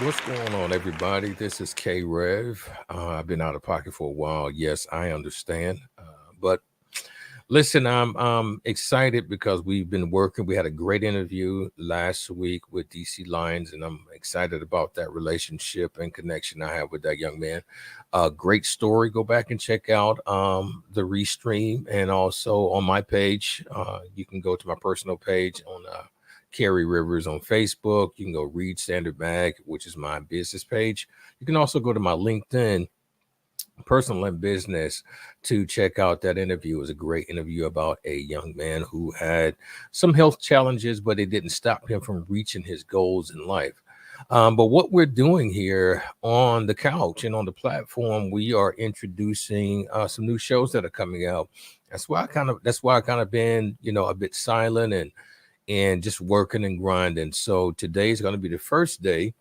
What's going on, everybody? This is K Rev. I've been out of pocket for a while. Yes, I understand. But listen, I'm excited because we've been working. We had a great interview last week with DC Lions, and I'm excited about that relationship and connection I have with that young man. Great story. Go back and check out the restream, and also on my page. You can go to my personal page on Carrie Rivers on Facebook. You can go read Standard Mag, which is my business page. You can also go to my LinkedIn, personal and business, to check out that interview. It was a great interview about a young man who had some health challenges, but it didn't stop him from reaching his goals in life. But what we're doing here on the couch and on the platform, we are introducing some new shows that are coming out. That's why I kind of been, a bit silent and just working and grinding. So today is going to be the first day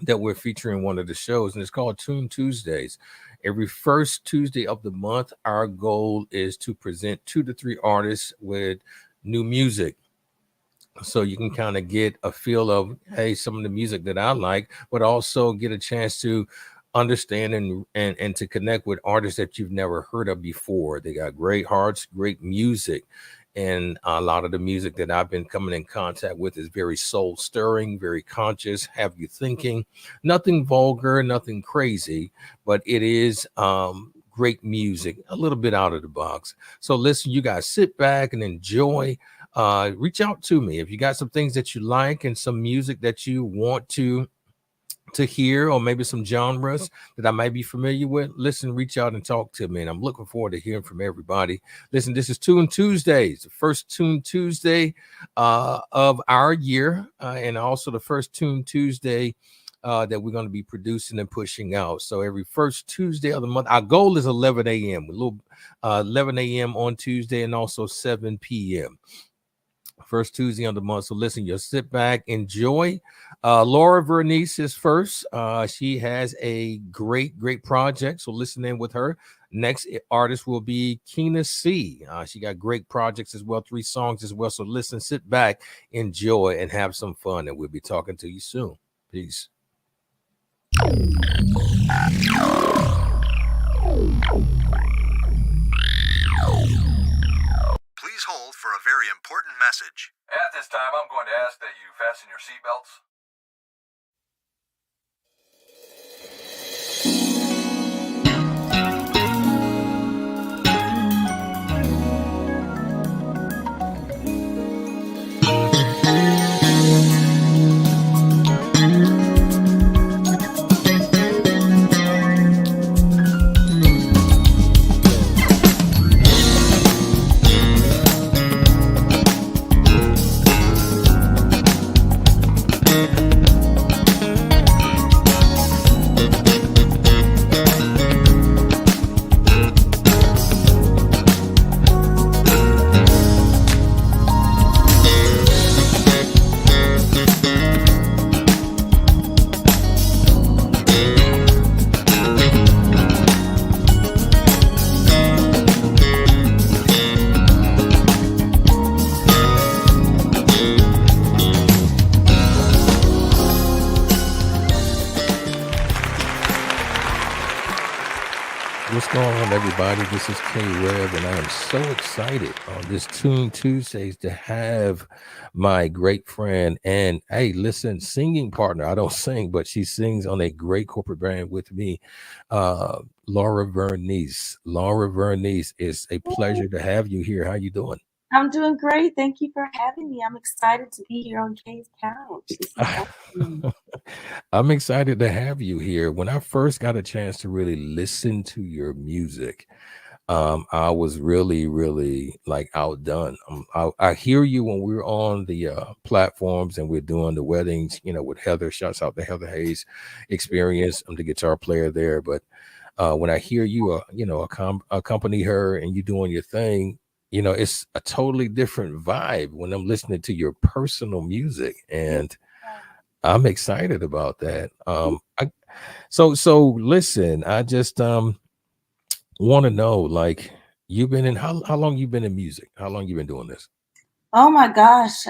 that we're featuring one of the shows, and it's called Tune Tuesdays. Every first Tuesday of the month, our goal is to present 2 to 3 artists with new music. So you can kind of get a feel of, hey, some of the music that I like, but also get a chance to understand and to connect with artists that you've never heard of before. They got great hearts, great music. And a lot of the music that I've been coming in contact with is very soul stirring, very conscious, have you thinking. Nothing vulgar, nothing crazy, but it is great music, a little bit out of the box. So listen, you guys sit back and enjoy. Reach out to me if you got some things that you like and some music that you want to hear, or maybe some genres that I might be familiar with. Listen, reach out and talk to me, and I'm looking forward to hearing from everybody. Listen, this is Tune Tuesdays, the first Tune Tuesday of our year, and also the first Tune Tuesday that we're going to be producing and pushing out. So every first Tuesday of the month, our goal is 11 a.m. A little 11 a.m. on Tuesday, and also 7 p.m. First Tuesday of the month. So listen, you'll sit back, enjoy. Laura Vernice is first. She has a great project. So listen in with her. Next artist will be Kena C. She got great projects as well, 3 songs as well. So listen, sit back, enjoy, and have some fun. And we'll be talking to you soon. Peace. Please hold for a very important message. At this time, I'm going to ask that you fasten your seatbelts. What's going on, everybody? This is K Rev, and I am so excited on this Tune Tuesdays to have my great friend and, hey, listen, singing partner. I don't sing, but she sings on a great corporate band with me, Laura Vernice. Laura Vernice, it's a pleasure to have you here. How you doing? I'm doing great. Thank you for having me. I'm excited to be here on Kay's couch. This is awesome. I'm excited to have you here. When I first got a chance to really listen to your music, I was really like outdone. I hear you when we're on the platforms and we're doing the weddings, with Heather. Shouts out to Heather Hayes Experience. I'm the guitar player there. But when I hear you, accompany her and you doing your thing, it's a totally different vibe when I'm listening to your personal music, and I'm excited about that. So listen, I just want to know, like, you've been in how long you been in music? How long you been doing this? Oh my gosh,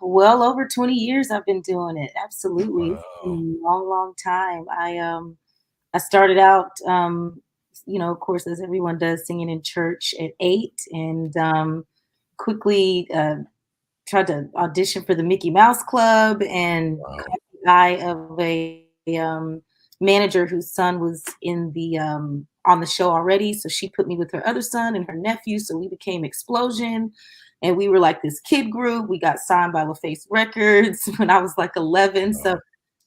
well over 20 years I've been doing it. Absolutely. It's Wow. been a long, long time. I started out of course, as everyone does, singing in church at 8 and quickly tried to audition for the Mickey Mouse Club and Wow. caught the eye of a manager whose son was in the on the show already. So she put me with her other son and her nephew. So we became Explosion. And we were like this kid group. We got signed by LaFace Records when I was like 11. So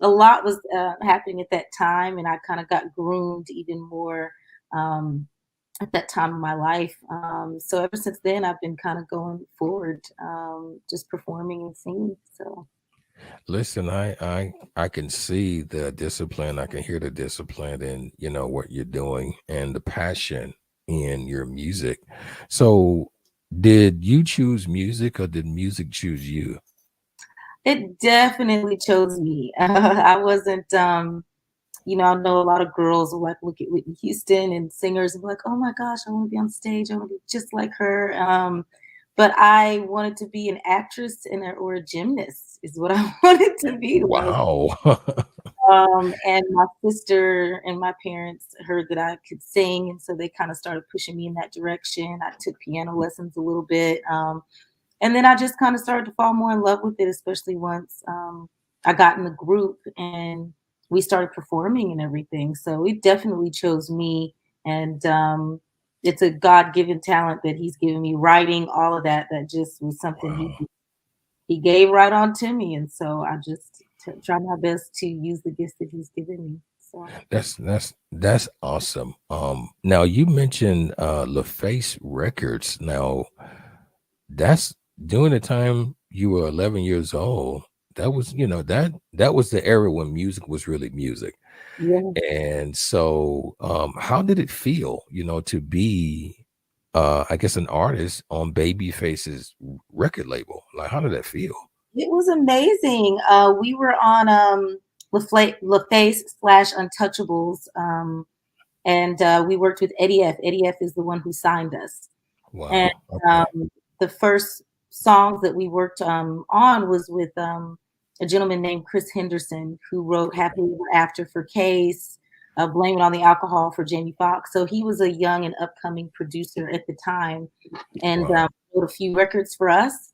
a lot was happening at that time. And I kind of got groomed even more um, at that time of my life. So ever since then, I've been kind of going forward, just performing and singing. So Listen, I can see the discipline. I can hear the discipline in what you're doing and the passion in your music. So, did you choose music or did music choose you? it definitely chose me. I wasn't, I know a lot of girls will like look at Whitney Houston and singers and be like, oh my gosh, I want to be on stage. I want to be just like her. But I wanted to be an actress or a gymnast is what I wanted to be when I was Wow. and my sister and my parents heard that I could sing, and so they kind of started pushing me in that direction. I took piano lessons a little bit, and then I just kind of started to fall more in love with it, especially once I got in the group and we started performing and everything. So it definitely chose me, and it's a God-given talent that He's given me. Writing, all of that, that just was something Wow. He gave right on to me, and so I just try my best to use the gifts that He's given me. So That's awesome. Now you mentioned LaFace Records. Now that's during the time you were 11 years old. That was, that was the era when music was really music. yeah, And so, how did it feel, to be, I guess, an artist on Babyface's record label? Like, how did that feel? it was amazing. We were on LaFace slash Untouchables, and we worked with Eddie F. Eddie F is the one who signed us. And Wow. Okay. um, the first songs that we worked on was with a gentleman named Chris Henderson, who wrote Happily Ever After for Case, Blame It on the Alcohol for Jamie Foxx. So he was a young and upcoming producer at the time and Wow. wrote a few records for us.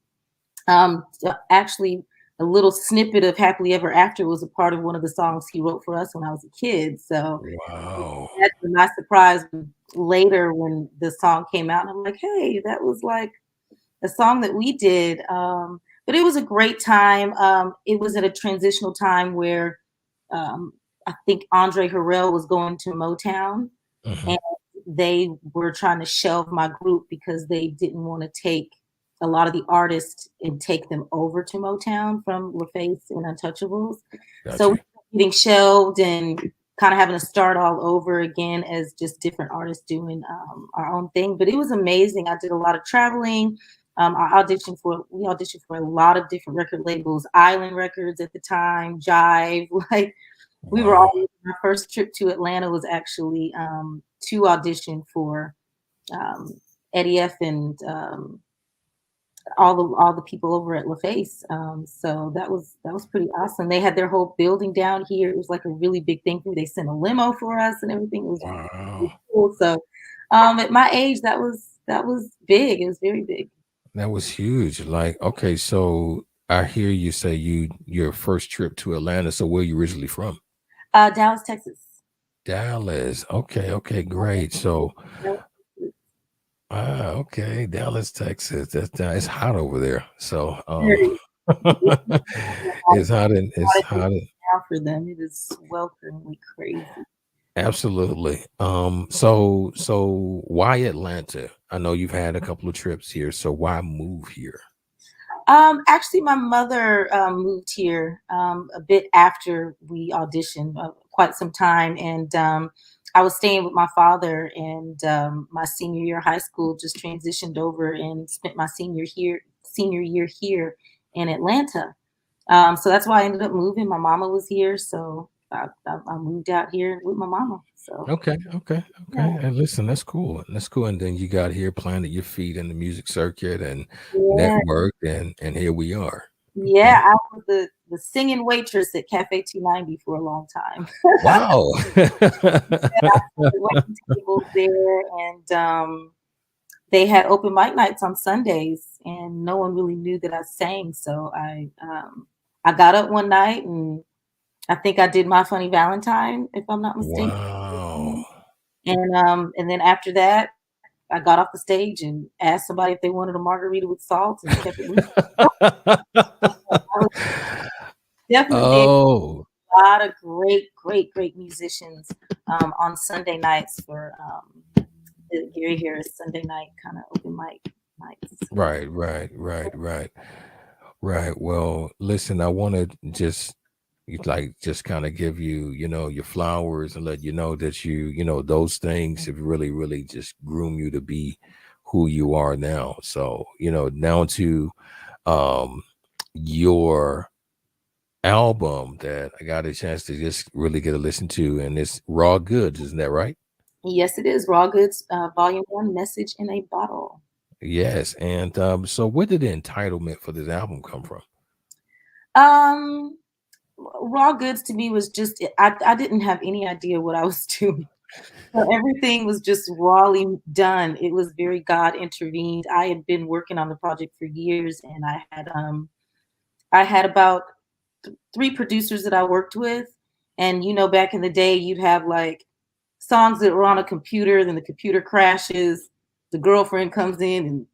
Actually, a little snippet of Happily Ever After was a part of one of the songs he wrote for us when I was a kid. So Wow. that's my surprise later when the song came out. And I'm like, hey, that was like a song that we did. But it was a great time. It was at a transitional time where I think Andre Harrell was going to Motown Mhm. and they were trying to shelve my group because they didn't want to take a lot of the artists and take them over to Motown from LaFace and Untouchables. So we Gotcha. were getting shelved and kind of having to start all over again as just different artists doing our own thing. But it was amazing. I did a lot of traveling. We auditioned for a lot of different record labels, Island Records at the time, Jive, like we were Wow. all our first trip to Atlanta was actually to audition for um, Eddie F and all the people over at LaFace. So that was pretty awesome. They had their whole building down here. It was like a really big thing. They sent a limo for us and everything. It was really Wow. cool. So at my age, that was big. It was very big. That was huge. Like, okay, so I hear you say your first trip to Atlanta. So where you originally from? Dallas, Texas. Dallas. Okay, okay, great. So Dallas, okay, Dallas, Texas. It's hot over there. So very, it's hot in now for them. It is swelteringly crazy. absolutely. So why Atlanta? I know you've had a couple of trips here, so why move here? Actually, my mother moved here a bit after we auditioned, quite some time, and I was staying with my father. And my senior year of high school, just transitioned over and spent my senior year here in Atlanta. So that's why I ended up moving. My mama was here, so I moved out here with my mama. So Okay, okay, yeah, okay. And listen, that's cool. That's cool. And then you got here planted your feet in the music circuit and yeah, networked, and here we are. Okay. yeah. I was the singing waitress at Cafe 290 for a long time. Wow. Waiting tables there, and they had open mic nights on Sundays, and no one really knew that I sang. So I got up one night, and I think I did My Funny Valentine, if I'm not mistaken. Wow. And then after that, I got off the stage and asked somebody if they wanted a margarita with salt and kept it moving. I was definitely Oh, a lot of great musicians on Sunday nights for the Gary Harris Sunday night kind of open mic nights. right, right, right, right, right. Well, listen, I want to just kind of give you, your flowers and let you know that those things have really just groom you to be who you are now. So, down to um your album that I got a chance to just really get a listen to, and it's Raw Goods, isn't that right? Yes, it is Raw Goods, Volume One, Message in a Bottle. Yes. And so where did the entitlement for this album come from? Um, Raw Goods to me was just I didn't have any idea what I was doing. So everything was just rawly done. It was very God intervened. I had been working on the project for years, and I had about 3 producers that I worked with. And back in the day, you'd have like songs that were on a computer, then the computer crashes, the girlfriend comes in and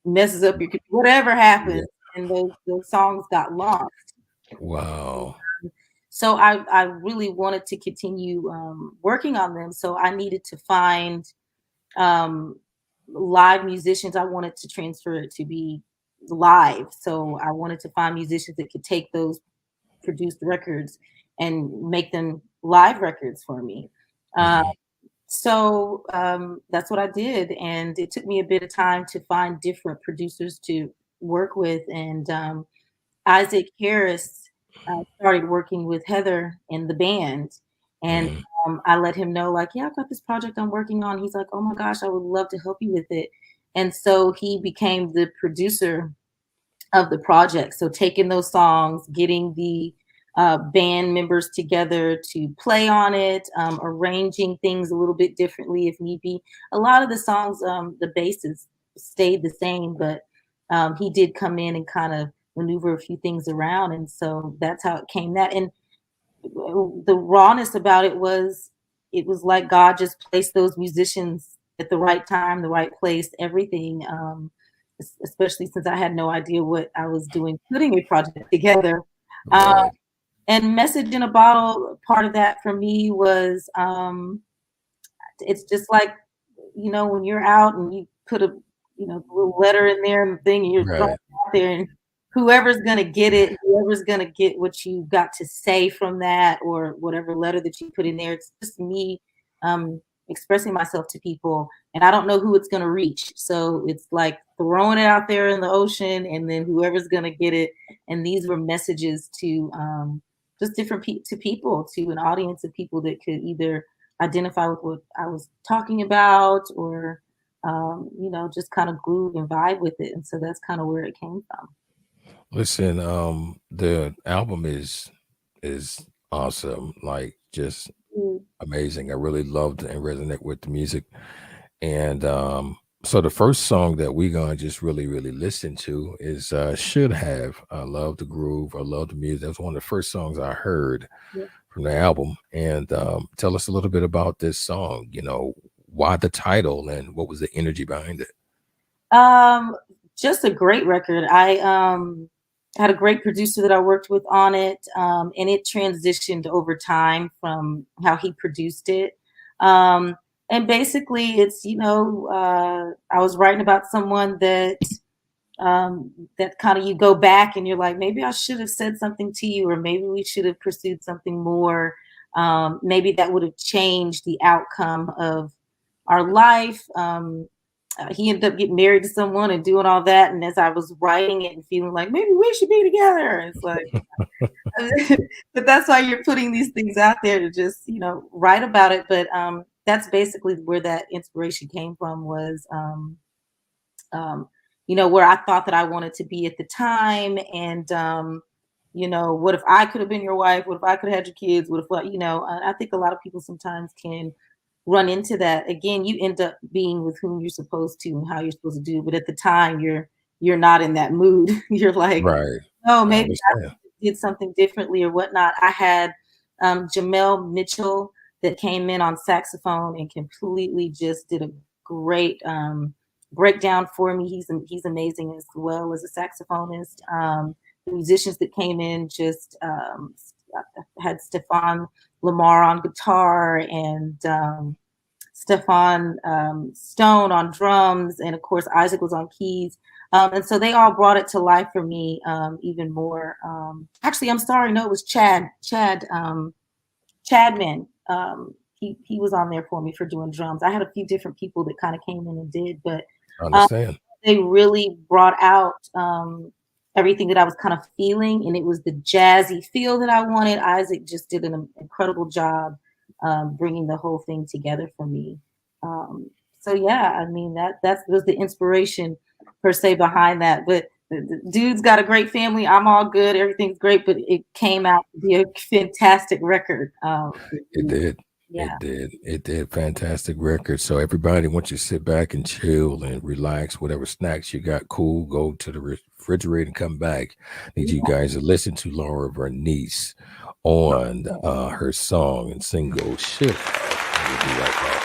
messes up your whatever Yeah. happens, and those songs got lost. Wow. So I really wanted to continue working on them. So I needed to find um, live musicians. I wanted to transfer it to be live. So I wanted to find musicians that could take those produced records and make them live records for me. Uh, Mhm. so that's what I did, and it took me a bit of time to find different producers to work with. And Isaac Harris started working with Heather in the band, and Mhm. I let him know, like, yeah, I've got this project I'm working on. He's like, oh my gosh, I would love to help you with it. And so he became the producer of the project. So taking those songs, getting the band members together to play on it, arranging things a little bit differently if need be. A lot of the songs, the basses stayed the same, but he did come in and kind of maneuver a few things around, and so that's how it came. That and the rawness about it was like God just placed those musicians at the right time, the right place, everything. Especially since I had no idea what I was doing, putting a project together. Uh, Right. and Message in a Bottle, part of that for me was it's just like, when you're out and you put a little letter in there and thing, and you're throwing Right. it out there, and whoever's gonna get it, whoever's gonna get what you got to say from that, or whatever letter that you put in there, it's just me um, expressing myself to people, and I don't know who it's gonna reach. So it's like throwing it out there in the ocean, and then whoever's gonna get it. And these were messages to just different to people, to an audience of people that could either identify with what I was talking about, or just kind of groove and vibe with it. And so that's kind of where it came from. Listen, the album is awesome, like just Mm, amazing. I really loved and resonate with the music. And so the first song that we gonna just really listen to is Should Have. I love the groove, I love the music. That's one of the first songs I heard yeah. from the album. And tell us a little bit about this song, why the title and what was the energy behind it. Um, just a great record. I had a great producer that I worked with on it, and it transitioned over time from how he produced it. Um, and basically, it's I was writing about someone that kind of you go back and you're like, maybe I should have said something to you, or maybe we should have pursued something more. Maybe that would have changed the outcome of our life. he ended up getting married to someone and doing all that. And as I was writing it and feeling like maybe we should be together, it's like, but that's why you're putting these things out there to just, write about it. But that's basically where that inspiration came from, was where I thought that I wanted to be at the time. And, what if I could have been your wife? What if I could have had your kids? What if, I think a lot of people sometimes can run into that. Again, you end up being with whom you're supposed to and how you're supposed to do. But at the time, you're not in that mood. You're like, Right. oh, I maybe I understand. did something differently or whatnot. I had Jamel Mitchell that came in on saxophone and completely just did a great breakdown for me. He's amazing as well as a saxophonist. The musicians that came in just had Stefan Lamar on guitar and Stefan Stone on drums, and of course Isaac was on keys. And so they all brought it to life for me even more. Actually, I'm sorry, no, it was Chadman. He was on there for me for doing drums. I had a few different people that kind of came in and did, but I understand. they really brought out everything that I was kind of feeling, and it was the jazzy feel that I wanted. Isaac just did an incredible job bringing the whole thing together for me. So yeah, I mean that was the inspiration per se behind that. But the dude's got a great family. I'm all good. Everything's great, but it came out to be a fantastic record. It did. Yeah. It did. Fantastic record. So everybody, wants you to sit back and chill and relax. Whatever snacks you got, cool. Go to the refrigerator and come back. Need you guys to listen to Laura Vernice on her song and single "Shift." We'll be right back.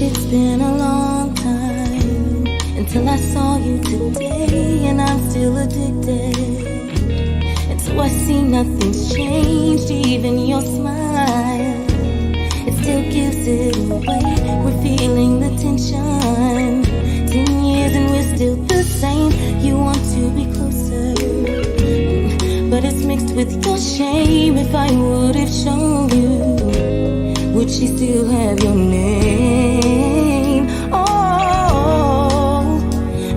It's been a long time until I saw you today, and I'm still addicted. And so I see nothing's changed, even your smile. It still gives it away. We're feeling the tension. 10 years and we're still the same. You want to be closer, but it's mixed with your shame. If I would have shown you, would she still have your name? Oh,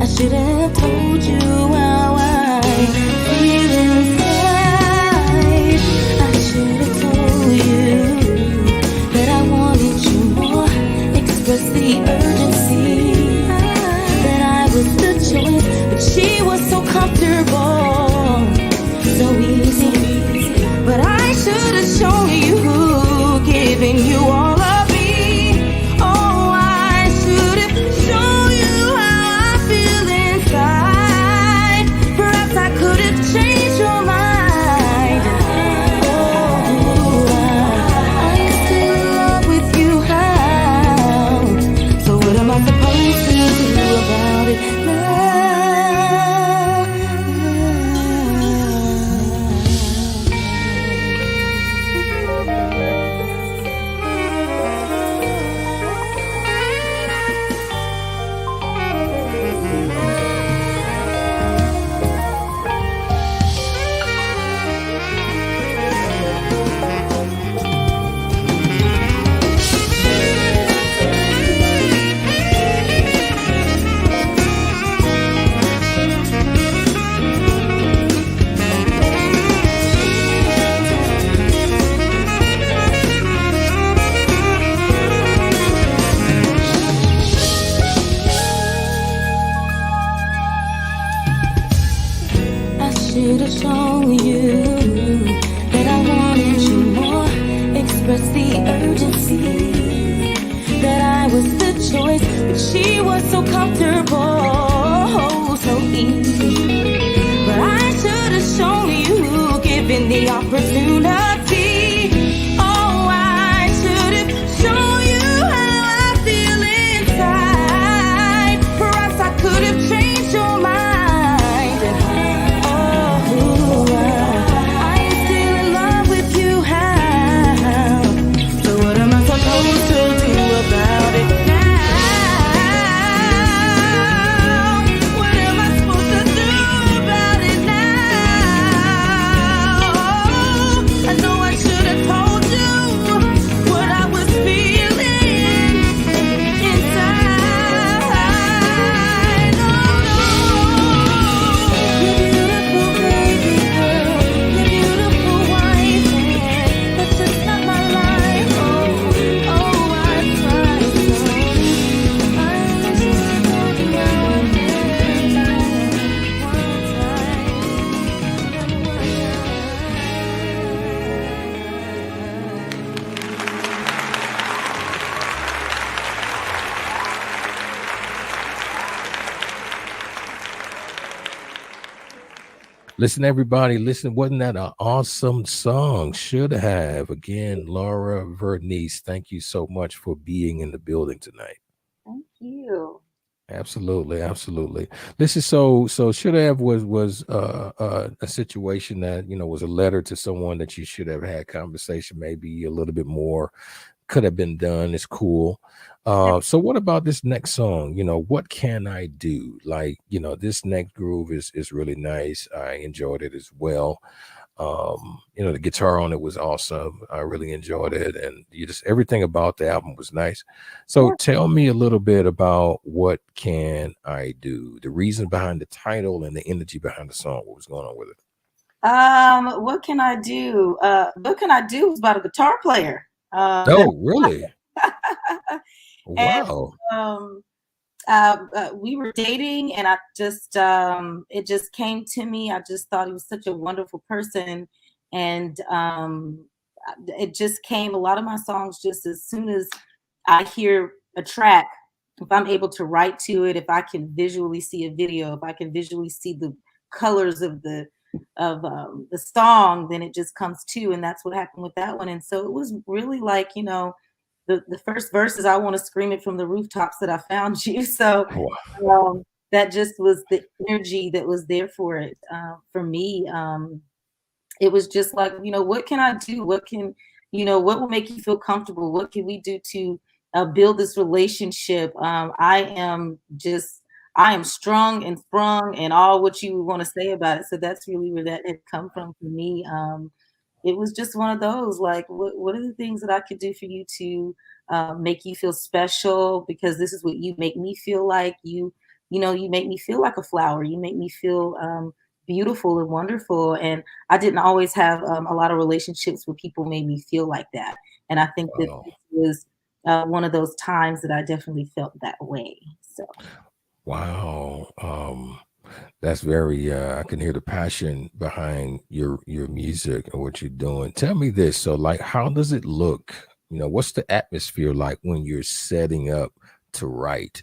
I should have told you how I feel inside. I should have told you that I wanted you more. Express the urgency, that I was the choice, but she was so comfortable, so easy. But I should have shown you, giving you all of me. Oh, I should have shown you how I feel inside. Perhaps I could have changed your mind. Oh, I'm still in love with you. How? So what am I supposed to do about it now? Should have shown you that I wanted you more. Express the urgency, that I was the choice, but she was so comfortable, so easy. But I should have shown you, given the opportunity. Oh, I should have shown you how I feel inside. Perhaps I could have changed your mind. Supposed Listen, everybody, listen. Wasn't that an awesome song? Should have. Again, Laura Vernice, thank you so much for being in the building tonight. Thank you. Absolutely, absolutely. This is so should have was a situation that was a letter to someone that you should have had conversation, maybe a little bit more could have been done. It's cool. So what about this next song? What can I do? Like, this next groove is really nice. I enjoyed it as well. The guitar on it was awesome. I really enjoyed it, and you just everything about the album was nice. So Yeah. tell me a little bit about what can I do, the reason behind the title and the energy behind the song. What was going on with it? What can I do? What can I do is about a guitar player. Oh, really? And Wow. um, we were dating, and I just it just came to me. I just thought he was such a wonderful person, and it just came. A lot of my songs, just as soon as I hear a track, if I'm able to write to it, if I can visually see a video, if I can visually see the colors of the song, then it just comes to, and that's what happened with that one. And so it was really like, the first verse is I want to scream it from the rooftops that I found you. So Wow. that just was the energy that was there for it, for me. It was just like, what can I do? What will make you feel comfortable? What can we do to build this relationship? I am strong and sprung and all what you want to say about it. So that's really where that had come from for me. It was just one of those, like, what are the things that I could do for you to make you feel special? Because this is what you make me feel like. You make me feel like a flower. You make me feel beautiful and wonderful. And I didn't always have a lot of relationships where people made me feel like that. And I think that Wow. this was one of those times that I definitely felt that way. So. Wow. That's very I can hear the passion behind your music and what you're doing. Tell me this. So like how does it look? What's the atmosphere like when you're setting up to write?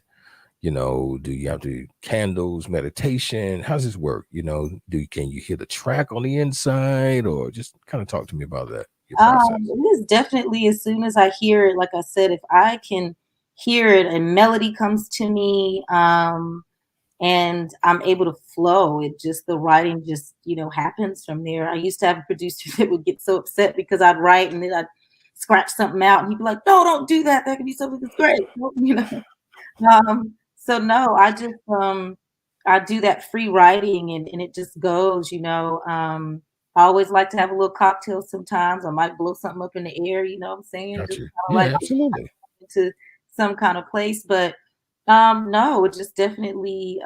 Do you have to candles, meditation? How's this work? Can you hear the track on the inside, or just kind of talk to me about that, your process? It is definitely as soon as I hear it, like I said, if I can hear it, a melody comes to me, and I'm able to flow. The writing just, happens from there. I used to have a producer that would get so upset because I'd write and then I'd scratch something out and he'd be like, no, don't do that. That could be something that's great. So no, I do that free writing and it just goes. I always like to have a little cocktail sometimes. I might blow something up in the air, you know what I'm saying? Got Just you. kind of Yeah, like absolutely. into some kind of place. But no, it just definitely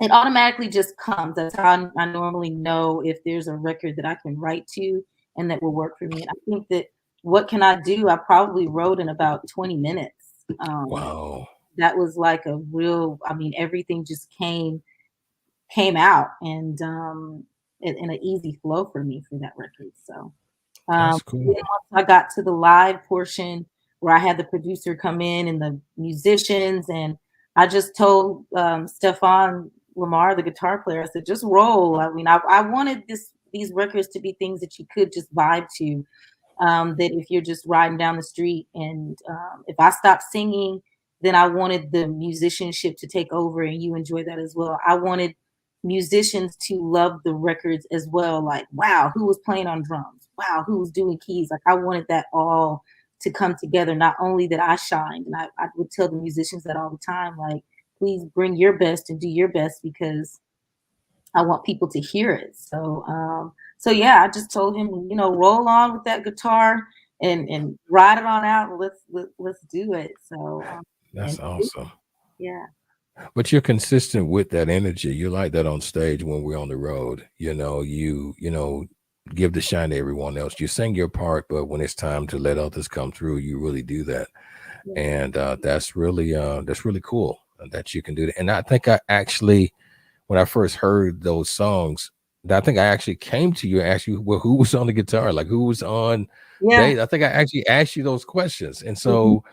it automatically just comes. That's how I normally know if there's a record that I can write to and that will work for me. And I think that what can I do? I probably wrote in about 20 minutes. Wow. That was like a real, I mean, everything just came out and in an easy flow for me for that record. So That's then cool. once I got to the live portion where I had the producer come in and the musicians, and I just told Stefan Lamar, the guitar player, I said, just roll. I mean, I wanted these records to be things that you could just vibe to. That if you're just riding down the street and if I stop singing, then I wanted the musicianship to take over and you enjoy that as well. I wanted musicians to love the records as well. Like, wow, who was playing on drums? Wow, who was doing keys? Like, I wanted that all to come together. Not only that I shined, and I would tell the musicians that all the time, like, please bring your best and do your best because I want people to hear it. So yeah, I just told him, roll on with that guitar and ride it on out and let's do it. And That's awesome. yeah. But you're consistent with that energy. You're like that on stage when we're on the road. You give the shine to everyone else. You sing your part, but when it's time to let others come through, you really do that. Yeah. And that's really cool that you can do that. And I think I actually, when I first heard those songs, I think I actually came to you and asked you, well, who was on the guitar? Like who was on Yeah. bass? I think I actually asked you those questions. And Mhm. so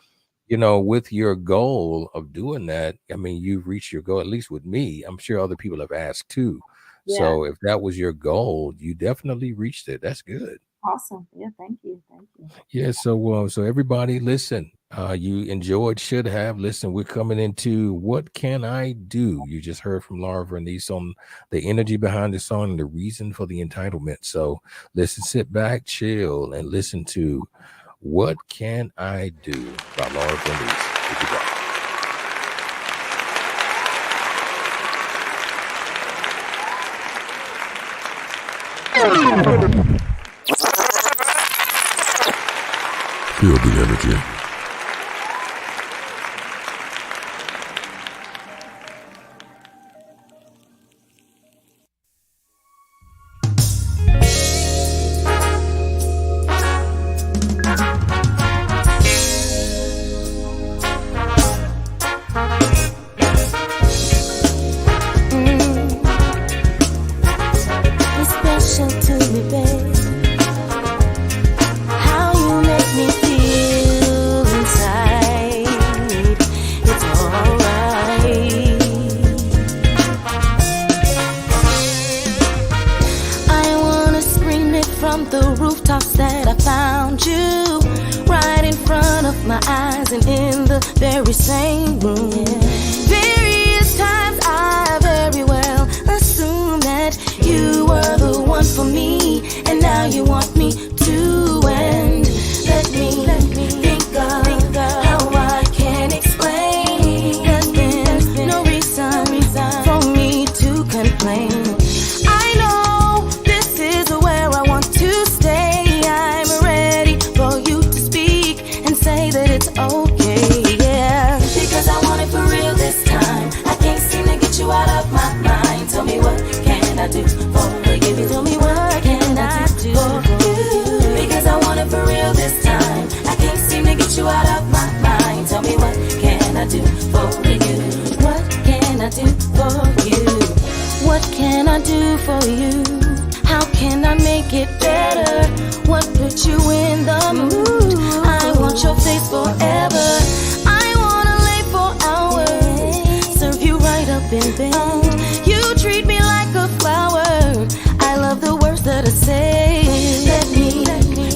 with your goal of doing that, I mean, you've reached your goal, at least with me. I'm sure other people have asked too. Yeah. So if that was your goal, you definitely reached it. That's good. Awesome. Yeah. Thank you. Thank you. Yeah. So everybody, listen. You enjoyed, should have. Listen, we're coming into What Can I Do? You just heard from Laura Vernice on the energy behind the song and the reason for the entitlement. So listen, sit back, chill, and listen to What Can I Do by Laura Vernice. We'll be back. Feel the energy. You're special to me, babe. How you make me feel inside, it's alright. I wanna scream it from the rooftops that I found you right in front of my eyes and in the very same room. Various times I very well assumed that you were the one for me, and now you want me to. And let me think of how I can explain. There's been no reason for me to complain. I know this is where I want to stay. I'm ready for you to speak and say that it's okay, yeah. Because I want it for real this time. I can't seem to get you out of my mind. Tell me, what can I do for you? Tell me, what can I do for you? Because I want it for real this time. I can't seem to get you out of my mind. Tell me, what can I do for you? What can I do for you? What can I do for you? How can I make it better? What put you in the mood? I want your face forever. I wanna lay for hours, serve you right up in bed. You treat me like a flower. I love the words that I say. Let me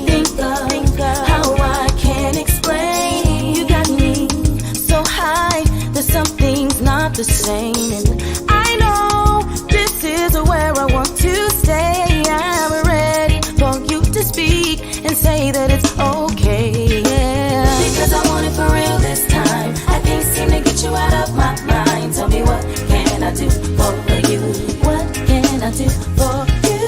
think of how I can explain. You got me so high that something's not the same. And I know this is where I want to stay. I'm ready for you to speak and say that it's okay, yeah. Because I want it for real this time. I can't seem to get you out of my mind. Tell me, what can I do for you? What can I do for you?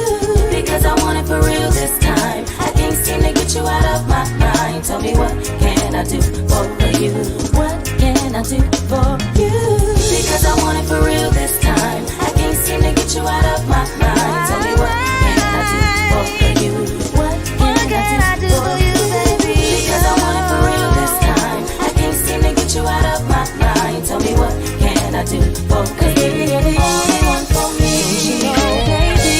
Because I want it for real this time. I can't seem to get you out of my mind. Tell me, what can I do for you? What can I do for you? Because I want it for real this time. I can't seem to get you out of my mind. Tell me, what can I do for you? What can I do for you, baby? Because I want it for real this time. I can't seem to get you out of my mind. Tell me, what can I do for you? 'Cause baby, you're the only one for me. Oh, baby,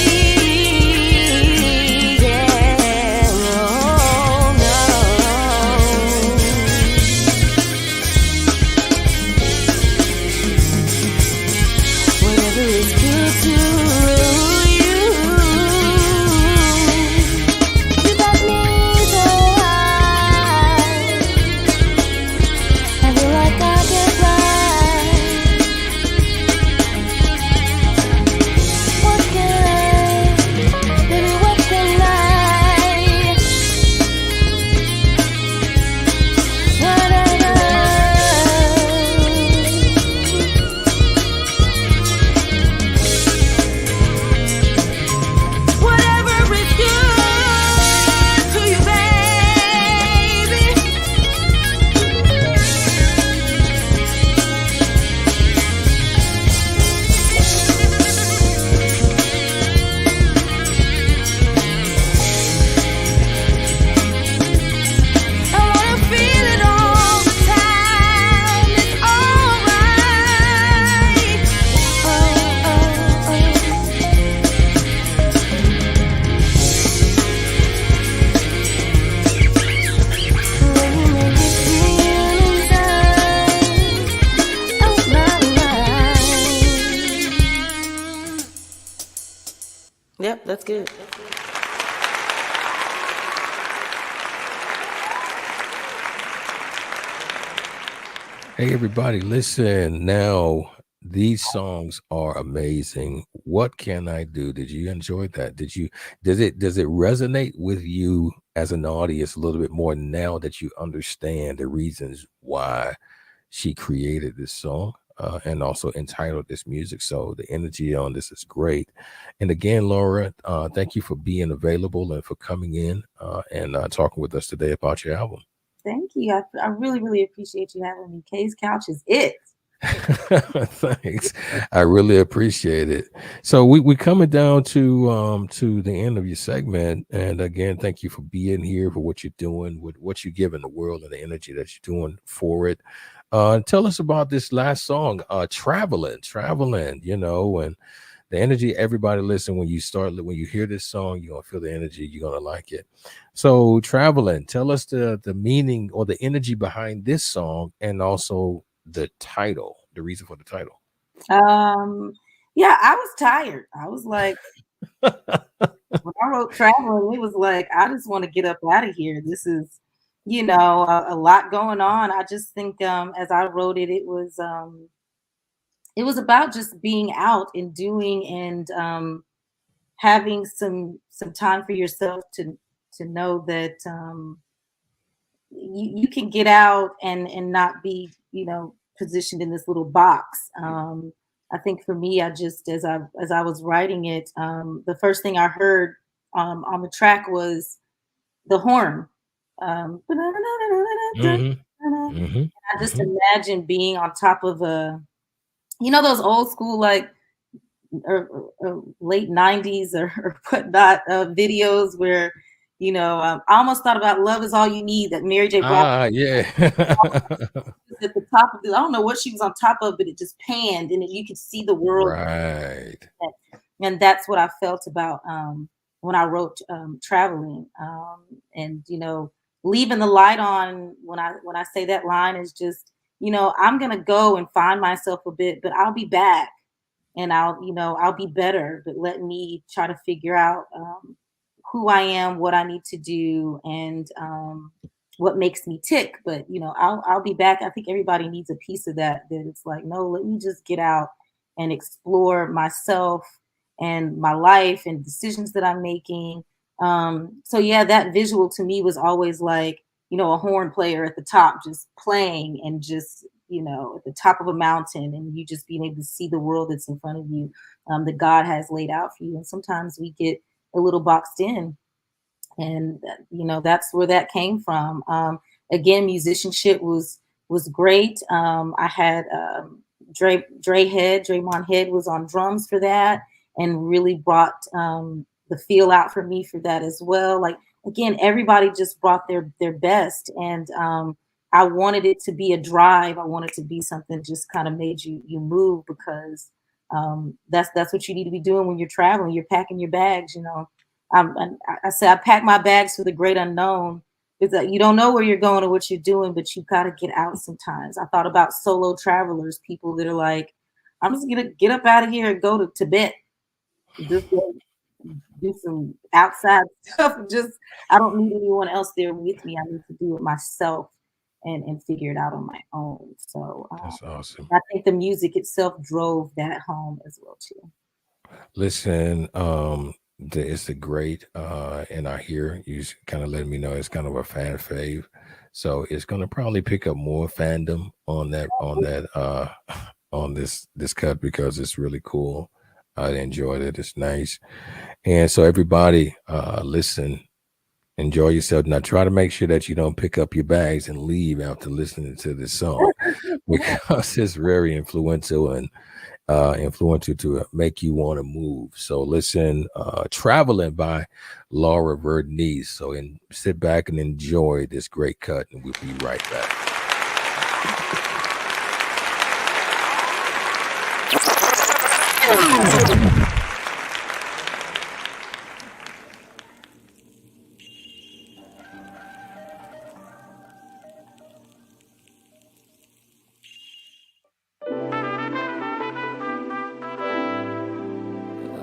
yeah, oh, no. Whatever is good to you, you got me so high. I feel like I can fly. What can I, baby, what can I, what I Yep, that's good. Hey, everybody, listen now. These songs are amazing. What can I do? Did you enjoy that? Does it resonate with you as an audience a little bit more now that you understand the reasons why she created this song and also entitled this music? So the energy on this is great. And again, Laura, thank you for being available and for coming in and talking with us today about your album. Thank you. I really, really appreciate you having me. Kay's Couch is it. Thanks. I really appreciate it. So we coming down to the end of your segment. And again, thank you for being here, for what you're doing, with what you give in the world and the energy that you're doing for it. Tell us about this last song, traveling, and the energy. Everybody listen, when you hear this song, you're gonna feel the energy, you're gonna like it. So traveling, tell us the meaning or the energy behind this song, and also the title, the reason for the title. Um, yeah, I was tired. I was like, when I wrote traveling, it was like, I just want to get up out of here. This is, a lot going on. I just think as I wrote it, it was about just being out and doing and having some time for yourself to know that you can get out and not be positioned in this little box. I think for me, I just as I was writing it, the first thing I heard on the track was the horn. Hmm. I Hmm. just Hmm. imagine being on top of those old school, like, or late 90s or whatnot, videos where I almost thought about Love Is All You Need, that Mary J. Blige Yeah. was at the top of I don't know what she was on top of, but it just panned and you could see the world. Right. And that's what I felt about when I wrote traveling, and leaving the light on. When I say that line is just, I'm gonna go and find myself a bit, but I'll be back, and I'll be better. But let me try to figure out who I am, what I need to do, and what makes me tick. But I'll be back. I think everybody needs a piece of that. That it's like, no, let me just get out and explore myself and my life and decisions that I'm making. So yeah, that visual to me was always like, a horn player at the top just playing, and just at the top of a mountain, and you just being able to see the world that's in front of you, that God has laid out for you. And sometimes we get a little boxed in, and that's where that came from. Again, musicianship was great. I had Draymond Head was on drums for that, and really brought the feel out for me for that as well. Like, again, everybody just brought their best, and I wanted it to be a drive. I wanted to be something just kind of made you move, because that's what you need to be doing when you're traveling. You're packing your bags. I say I pack my bags for the great unknown. Is that you don't know where you're going or what you're doing, but you got to get out sometimes. I thought about solo travelers, people that are like, I'm just gonna get up out of here and go to Tibet, just go do some outside stuff. Just, I don't need anyone else there with me. I need to do it myself, and figure it out on my own. So That's awesome. I think the music itself drove that home as well too. Listen, it's a great, and I hear you kind of letting me know it's kind of a fan fave, so it's gonna probably pick up more fandom on that on this cut, because it's really cool. I enjoyed it. It's nice, and so everybody, listen, enjoy yourself. Now, try to make sure that you don't pick up your bags and leave after listening to this song, because it's very influential and influential to make you want to move. So listen, Traveling by Laura Vernice. So sit back and enjoy this great cut, and we'll be right back.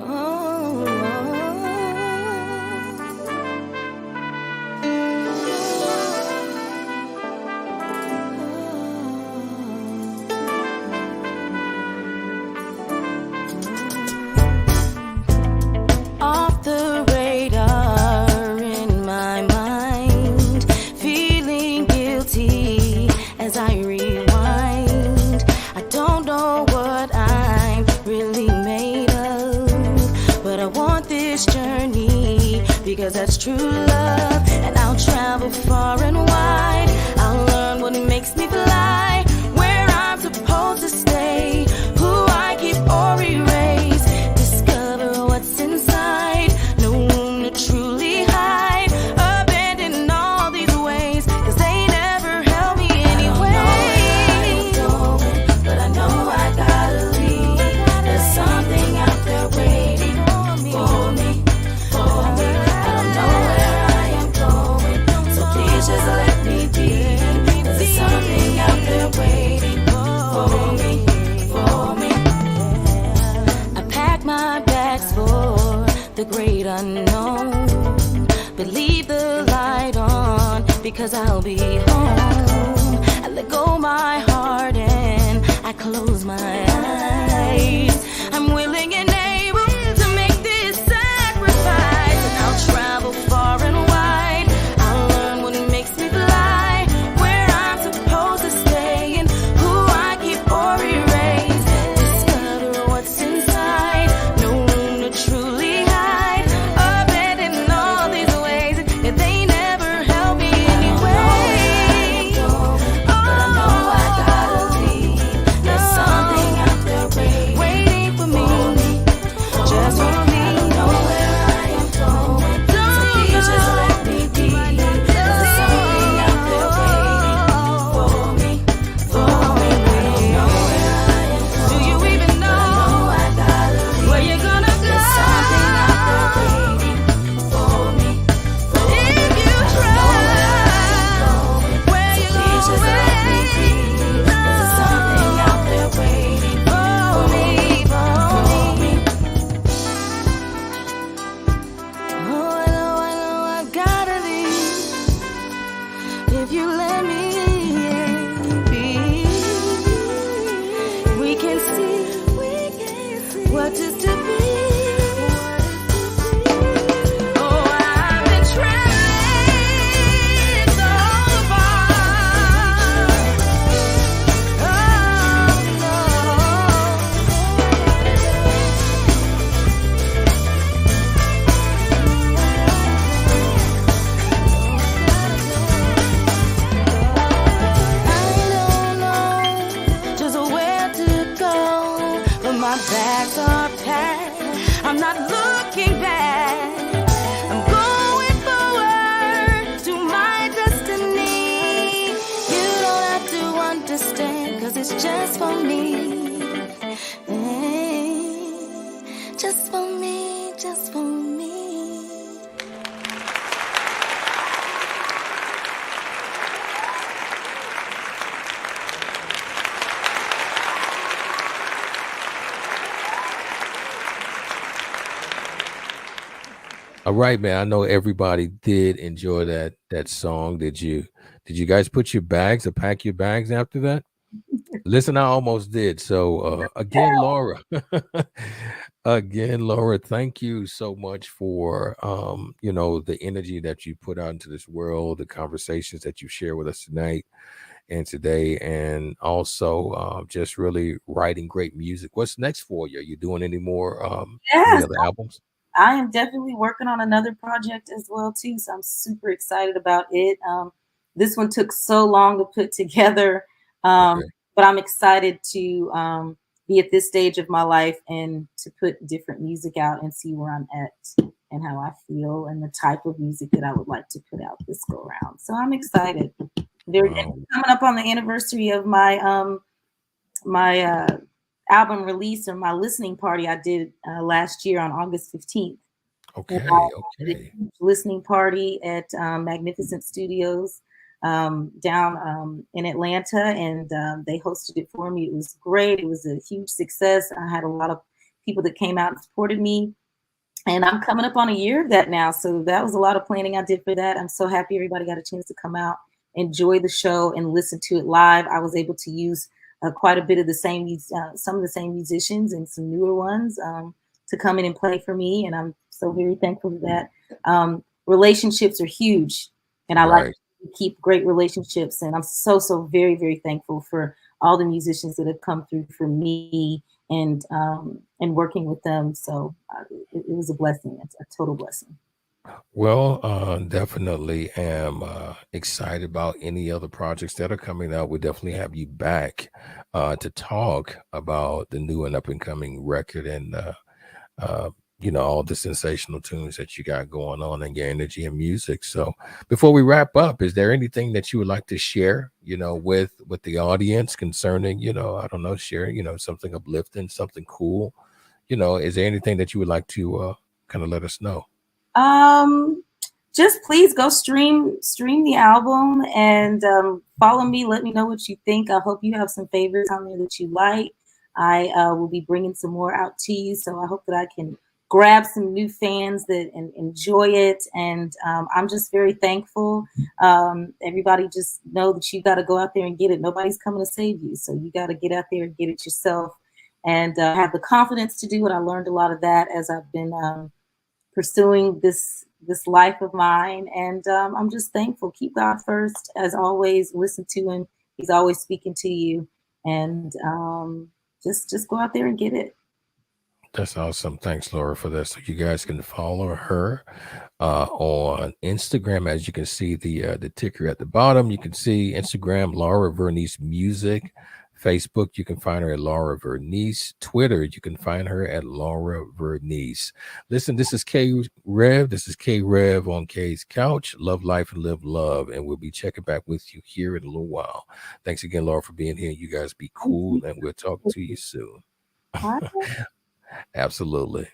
Oh, 'cause that's true love. And I'll travel far and wide. I'll learn what makes me fly, where I'm supposed to stay, who I keep or erase. Discover what's inside, no room to truly hide. Abandon all these ways, 'cause they never help me anyway. I don't know where I am going, but I know I gotta leave. There's something out there waiting for me, for me. I don't know where I am going, so please just let me be. There's something out there waiting for me, for me. I pack my bags for the great unknown, but leave the light on because I'll be home. I let go my heart and I close my eyes. I'm willing and able to make this sacrifice, and I'll travel far and wide. I'll learn what makes me fly, where I'm supposed to stay, and who I keep or erase. Discover what's inside, no room to truly hide. Abandon all these ways, and they never help me anyway. But I know I gotta leave. There's something out there waiting for me, just for me. I don't know where I am going, so please just let me be. There's something out there waiting for me, for me. I don't know where I am going. Do you even know? I gotta leave. Where you gonna go? There's something out there waiting for me, for me. If you try, where you please just let me be. There's something out there waiting for me, for me. Oh, I know I gotta leave. If you let me be, we can see what is to be. Oh, I've been trying so far. Oh, no. I don't know just where to go, but my bags are packed. I'm not looking back. I'm going forward to my destiny. You don't have to understand, 'cause it's just for me. Just for me, just for me. All right, man. I know everybody did enjoy that song. Did you guys put your bags or pack your bags after that? Listen, I almost did. So again, Laura, again, Laura, thank you so much for the energy that you put out into this world, the conversations that you share with us tonight and today, and also just really writing great music. What's next for you? Are you doing any more any Yes, other albums? I am definitely working on another project as well too, so I'm super excited about it. This one took so long to put together, um, Okay. but I'm excited to be at this stage of my life and to put different music out and see where I'm at and how I feel and the type of music that I would like to put out this go around. So I'm excited. They're Wow. coming up on the anniversary of my album release or my listening party I did last year on August 15th. And I Okay. did a Okay. huge listening party at Magnificent Studios down in Atlanta, and they hosted it for me. It was great. It was a huge success. I had a lot of people that came out and supported me. And I'm coming up on a year of that now. So that was a lot of planning I did for that. I'm so happy everybody got a chance to come out, enjoy the show, and listen to it live. I was able to use quite a bit of the same, some of the same musicians and some newer ones to come in and play for me. And I'm so very thankful for that. Relationships are huge, and I like Right. to keep great relationships. And I'm so, so very, very thankful for all the musicians that have come through for me and working with them. So it was a blessing. It's a total blessing. Well, definitely am excited about any other projects that are coming out. We'll definitely have you back to talk about the new and up and coming record and uh, all the sensational tunes that you got going on and your energy and music. So before we wrap up, is there anything that you would like to share, with the audience concerning, I don't know, share, something uplifting, something cool, is there anything that you would like to kind of let us know? Um, just please go stream the album and follow me. Let me know what you think. I hope you have some favorites on there that you like. I will be bringing some more out to you, so I hope that I can grab some new fans that and enjoy it. And I'm just very thankful. Everybody just know that you got to go out there and get it. Nobody's coming to save you, so you got to get out there and get it yourself. And have the confidence to do it. I learned a lot of that as I've been pursuing this life of mine, and I'm just thankful. Keep God first, as always. Listen to Him; He's always speaking to you, and just go out there and get it. That's awesome. Thanks, Laura, for that. So you guys can follow her on Instagram. As you can see the ticker at the bottom, you can see Instagram Laura Vernice Music. Facebook, you can find her at Laura Vernice. Twitter, you can find her at Laura Vernice. Listen, this is K Rev. This is K Rev on K's Couch. Love life and live love. And we'll be checking back with you here in a little while. Thanks again, Laura, for being here. You guys be cool, and we'll talk to you soon. Bye. Absolutely.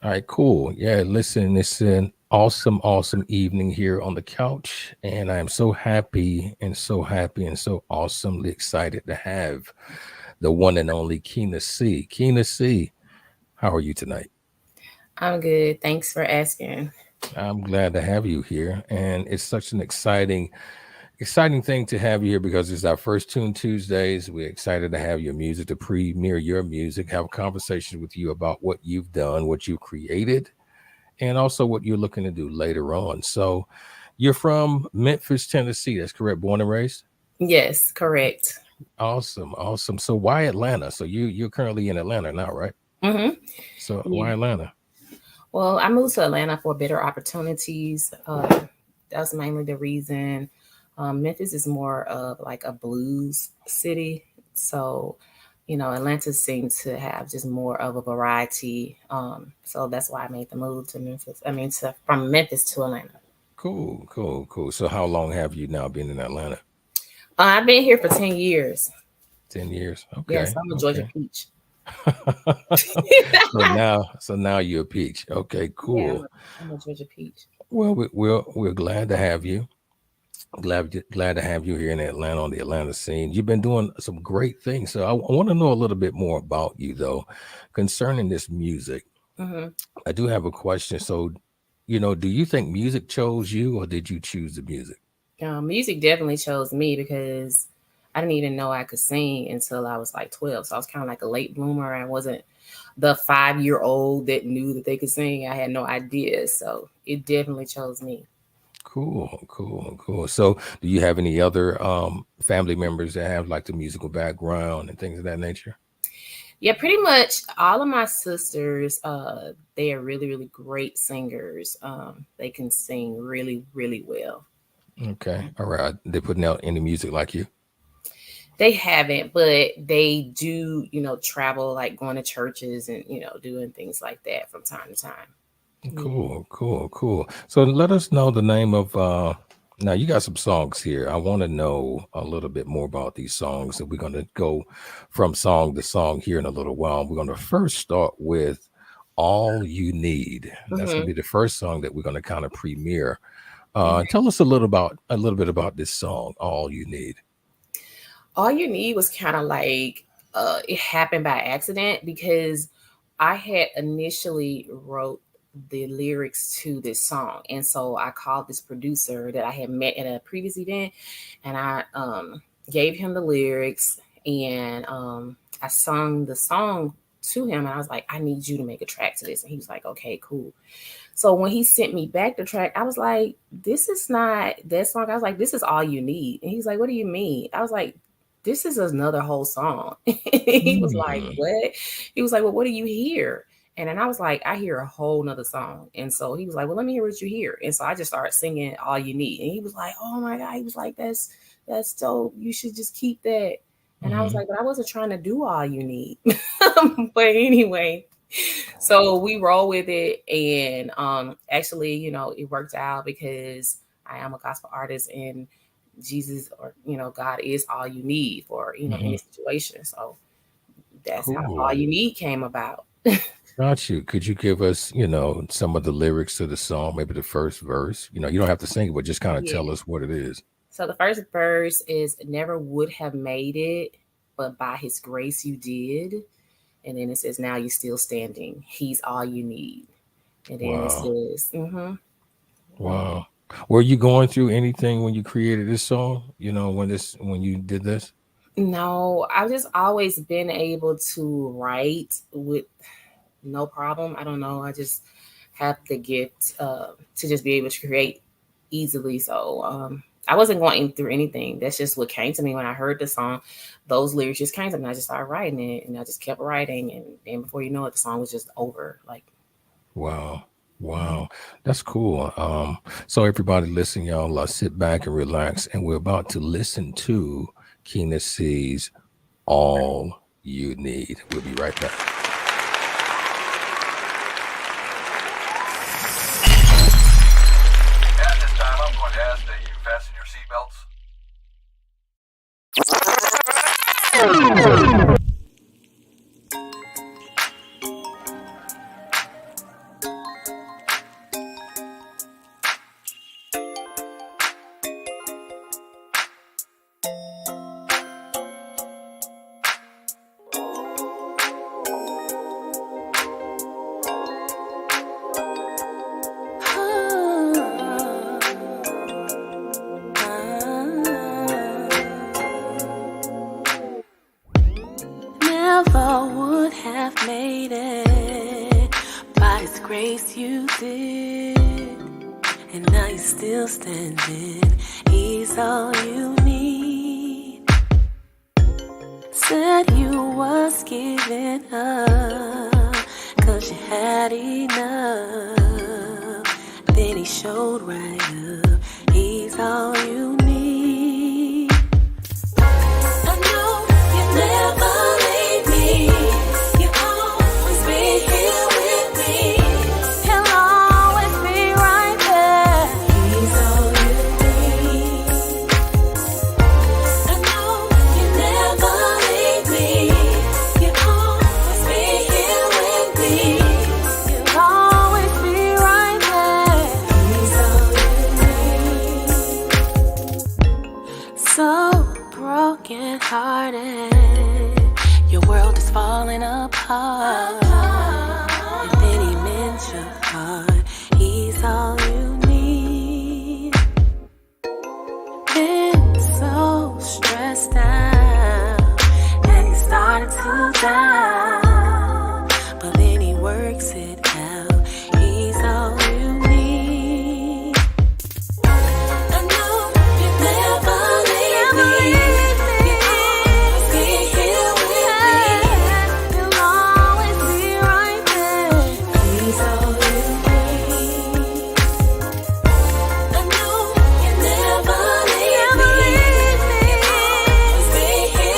All right, cool. Yeah, listen, it's an awesome, awesome evening here on the couch. And I'm so happy and so happy and so awesomely excited to have the one and only Kena C. Kena C, how are you tonight? I'm good. Thanks for asking. I'm glad to have you here. And it's such an exciting thing to have you here because it's our first Tune Tuesdays. We're excited to have your music, to premiere your music, have a conversation with you about what you've done, what you created, and also what you're looking to do later on. So you're from Memphis, Tennessee. That's correct. Born and raised? Yes, correct. Awesome. Awesome. So why Atlanta? So you're currently in Atlanta now, right? Mm-hmm. So Yeah. why Atlanta? Well, I moved to Atlanta for better opportunities. That's mainly the reason. Memphis is more of like a blues city. So, Atlanta seems to have just more of a variety. So that's why I made the move to Memphis. From Memphis to Atlanta. Cool, cool, cool. So how long have you now been in Atlanta? I've been here for 10 years. 10 years. Yes, Okay. I'm a Georgia Okay. peach. so now you're a peach. Okay, Yeah, cool. I'm a Georgia peach. Well, we're glad to have you. Glad to have you here in Atlanta on the Atlanta scene. You've been doing some great things. So I want to know a little bit more about you, though, concerning this music. Mm-hmm. I do have a question. So, do you think music chose you, or did you choose the music? Music definitely chose me because I didn't even know I could sing until I was like 12. So I was kind of like a late bloomer. I wasn't the 5-year-old that knew that they could sing. I had no idea. So it definitely chose me. Cool, cool, cool. So, do you have any other family members that have like the musical background and things of that nature? Yeah, pretty much all of my sisters, they are really, really great singers. They can sing really, really well. Okay, all right. They're putting out any music like you? They haven't, but they do, travel, like going to churches and, doing things like that from time to time. Cool. So let us know the name of now you got some songs here. I want to know a little bit more about these songs, and we're going to go from song to song here in a little while. We're going to first start with All You Need. That's going to be the first song that we're going to kind of premiere. Tell us a little bit about this song, All You Need. All You Need was kind of like it happened by accident, because I had initially wrote the lyrics to this song, and so I called this producer that I had met at a previous event, and I gave him the lyrics, and I sung the song to him, and I was like, I need you to make a track to this, and he was like, okay, cool. So when he sent me back the track, I was like, this is not that song. I was like, this is All You Need. And he's like, what do you mean? I was like, this is another whole song. He was like, what? He was like, well, what do you hear? And then I was like, I hear a whole nother song. And so he was like, well, let me hear what you hear. And so I just started singing All You Need. And he was like, oh my God. He was like, that's dope. You should just keep that. And I was like, but I wasn't trying to do All You Need. But anyway, so we roll with it. And actually, it worked out, because I am a gospel artist, and Jesus, or, God is all you need for, any situation. So that's how All You Need came about. Got you. Could you give us, some of the lyrics to the song, maybe the first verse? You don't have to sing it, but just kind of tell us what it is. So the first verse is, never would have made it, but by his grace you did. And then it says, now you're still standing. He's all you need. And then it says, Wow. Were you going through anything when you created this song? When you did this? No, I've just always been able to write with no problem. I don't know. I just have the gift to just be able to create easily. So I wasn't going through anything. That's just what came to me when I heard the song. Those lyrics just came to me. I just started writing it, and I just kept writing. And then before you know it, the song was just over. Like, wow. That's cool. So everybody listen, y'all, sit back and relax. And we're about to listen to Kena C's All You Need. We'll be right back. At this time, I'm going to ask that you fasten your seatbelts. Never would have made it, by his grace you did, and now you're still standing. He's all you need. Said you was giving up, 'cause you had enough. Then he showed right up. He's all you need. I know you never leave me. You always be here with me. He'll always be right there. He's all you need. I know you never leave me. You always be here with me. You'll always be right there. He's all you need. So broken hearted, your world is falling apart. And then he mends your heart. He's all you need. Been so stressed out, and you started to doubt, but then he works it out. He's all you need. I know you never leave me. You always be here with me. You'll always be right there. He's all you need. I know you never leave me. You always be here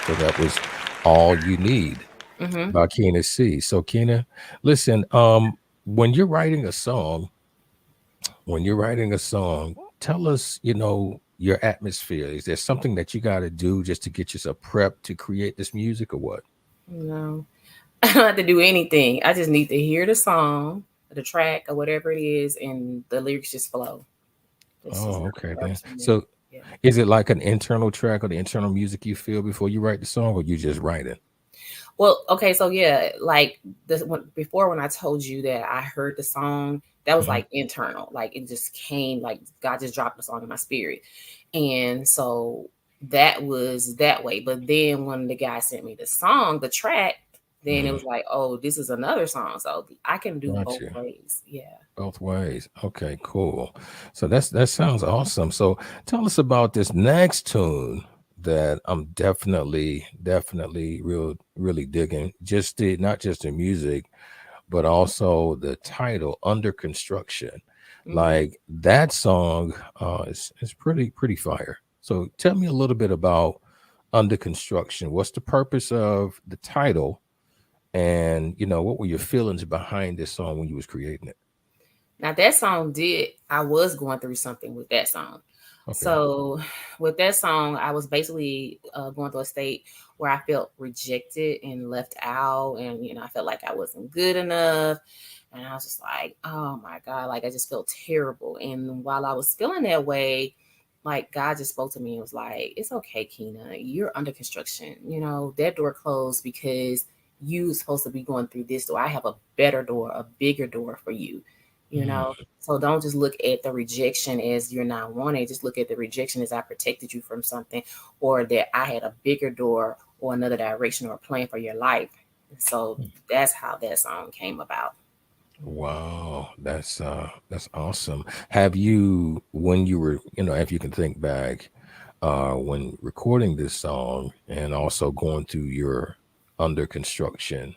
So that was All You Need Mm-hmm. by Kena C. So Kena, listen, when you're writing a song, tell us, your atmosphere. Is there something that you got to do just to get yourself prepped to create this music or what? No, I don't have to do anything. I just need to hear the song, the track, or whatever it is, and the lyrics just flow. This is Oh, how okay it then. works for me. So Yeah. is it like an internal track or the internal music you feel before you write the song, or you just write it? Well, okay, so yeah, like before when I told you that I heard the song, that was Mhm. like internal, like it just came, like God just dropped the song in my spirit, and so that was that way. But then when the guy sent me the song, the track, then it Mhm. was like, oh, this is another song, so I can do both Gotcha. ways. Yeah. Both ways. Okay, cool. So that sounds awesome. So tell us about this next tune that I'm definitely really digging. Just the not just the music, but also the title, Under Construction. Hmm. Like that song is pretty fire. So tell me a little bit about Under Construction. What's the purpose of the title? And what were your feelings behind this song when you was creating it? Now that song I was going through something with that song. Okay. So with that song, I was basically going through a state where I felt rejected and left out. And, I felt like I wasn't good enough. And I was just like, oh my God, like I just felt terrible. And while I was feeling that way, like God just spoke to me and was like, it's okay, Kena, you're under construction. That door closed because you supposed to be going through this door. I have a better door, a bigger door for you, you Mm, know? So don't just look at the rejection as you're not wanted. Just look at the rejection as I protected you from something, or that I had a bigger door or another direction or plan for your life. So that's how that song came about. wow, that's awesome. Have you, when you were, if you can think back, when recording this song and also going through your under construction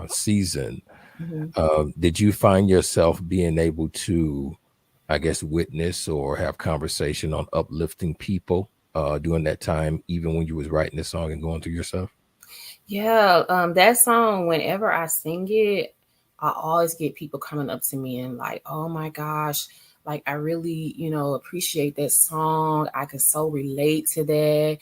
season, Mhm. did you find yourself being able to, I guess, witness or have conversation on uplifting people during that time, even when you was writing this song and going through yourself? Yeah, that song, whenever I sing it, I always get people coming up to me and like, oh my gosh, like I really, appreciate that song. I can so relate to that.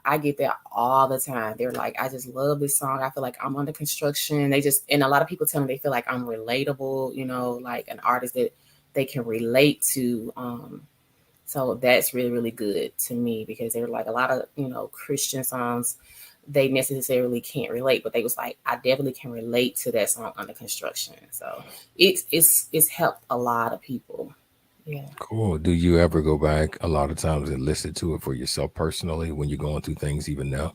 I get that all the time. They're like, I just love this song. I feel like I'm under construction. And a lot of people tell me they feel like I'm relatable, like an artist that they can relate to. So that's really, really good to me because they're like a lot of, Christian songs, they necessarily can't relate, but they was like, I definitely can relate to that song Under Construction. So it's helped a lot of people. Yeah. Cool. Do you ever go back a lot of times and listen to it for yourself personally when you're going through things even now?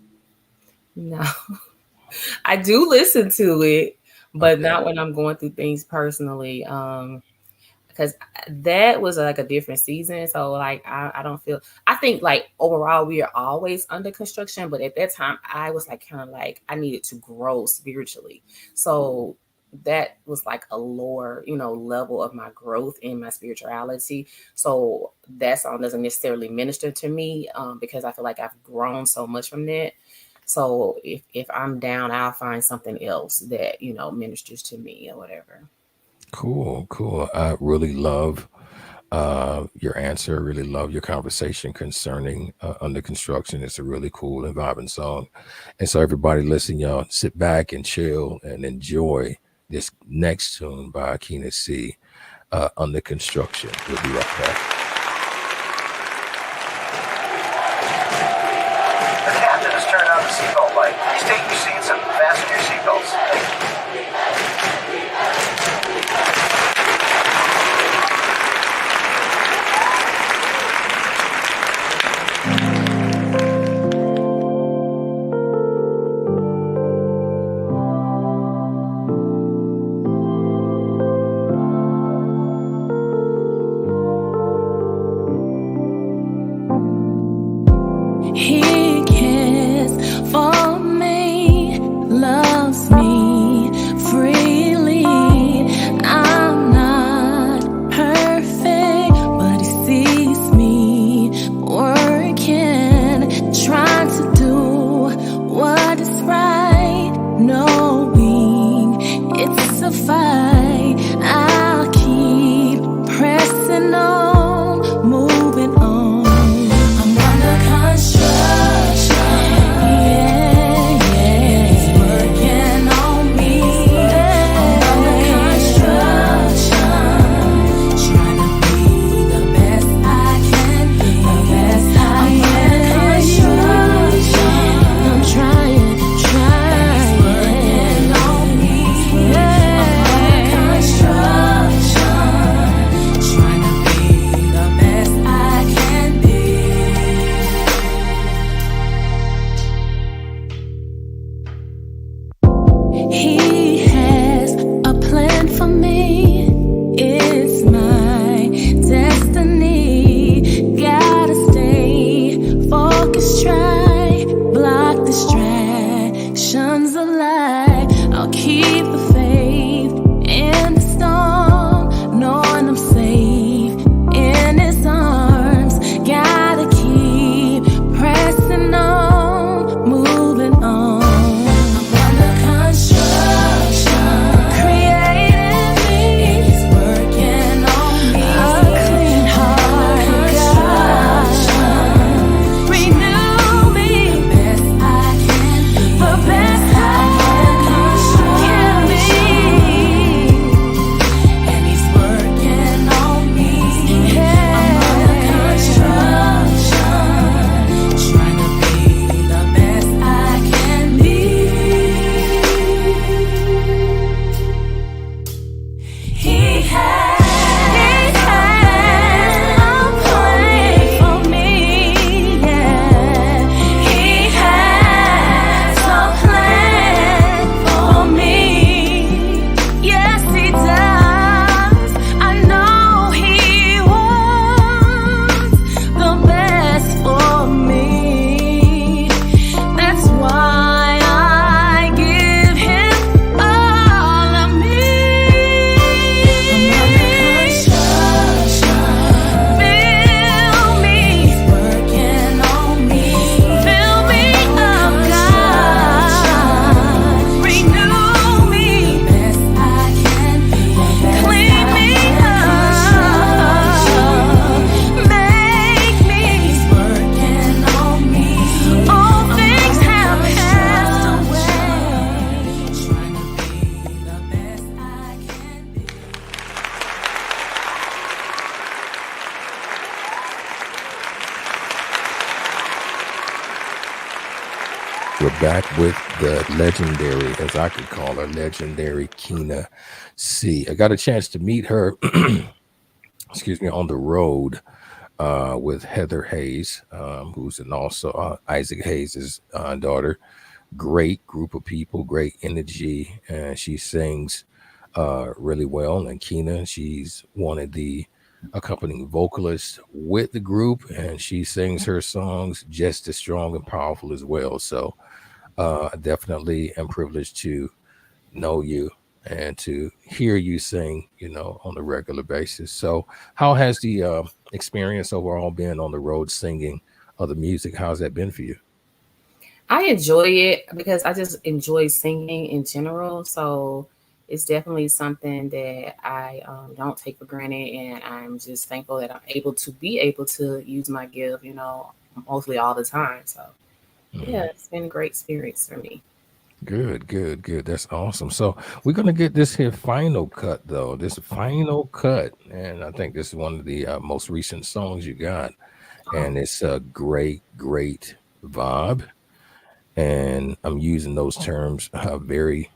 No, I do listen to it, but Okay. not when I'm going through things personally. Because that was like a different season. So like I don't feel, I think like overall we are always under construction, but at that time I was like kind of like I needed to grow spiritually. So that was like a lower, level of my growth in my spirituality. So that song doesn't necessarily minister to me because I feel like I've grown so much from that. So if I'm down, I'll find something else that, ministers to me or whatever. Cool. I really love your answer. Really love your conversation concerning Under Construction. It's a really cool and vibrant song. And so everybody listen, y'all, sit back and chill and enjoy this next tune by Kena C, Under Construction. We'll be right back. The captain has turned on the seatbelt light. Please take your seats and fasten your seatbelts. He cares for me, loves me, We're back with the legendary, as I could call her, legendary Kena C. I got a chance to meet her, excuse me, on the road with Heather Hayes, who's an also Isaac Hayes' daughter. Great group of people, great energy, and she sings really well. And Kena, she's one of the accompanying vocalists with the group, and she sings her songs just as strong and powerful as well. So I definitely am privileged to know you and to hear you sing, on a regular basis. So how has the experience overall been on the road singing other music? How's that been for you? I enjoy it because I just enjoy singing in general. So it's definitely something that I don't take for granted. And I'm just thankful that I'm able to use my gift, mostly all the time. So yeah, it's been a great experience for me. Good, good, good. That's awesome. So we're gonna get this here final cut though. This final cut, and I think this is one of the most recent songs you got, and it's a great, great vibe. And I'm using those terms very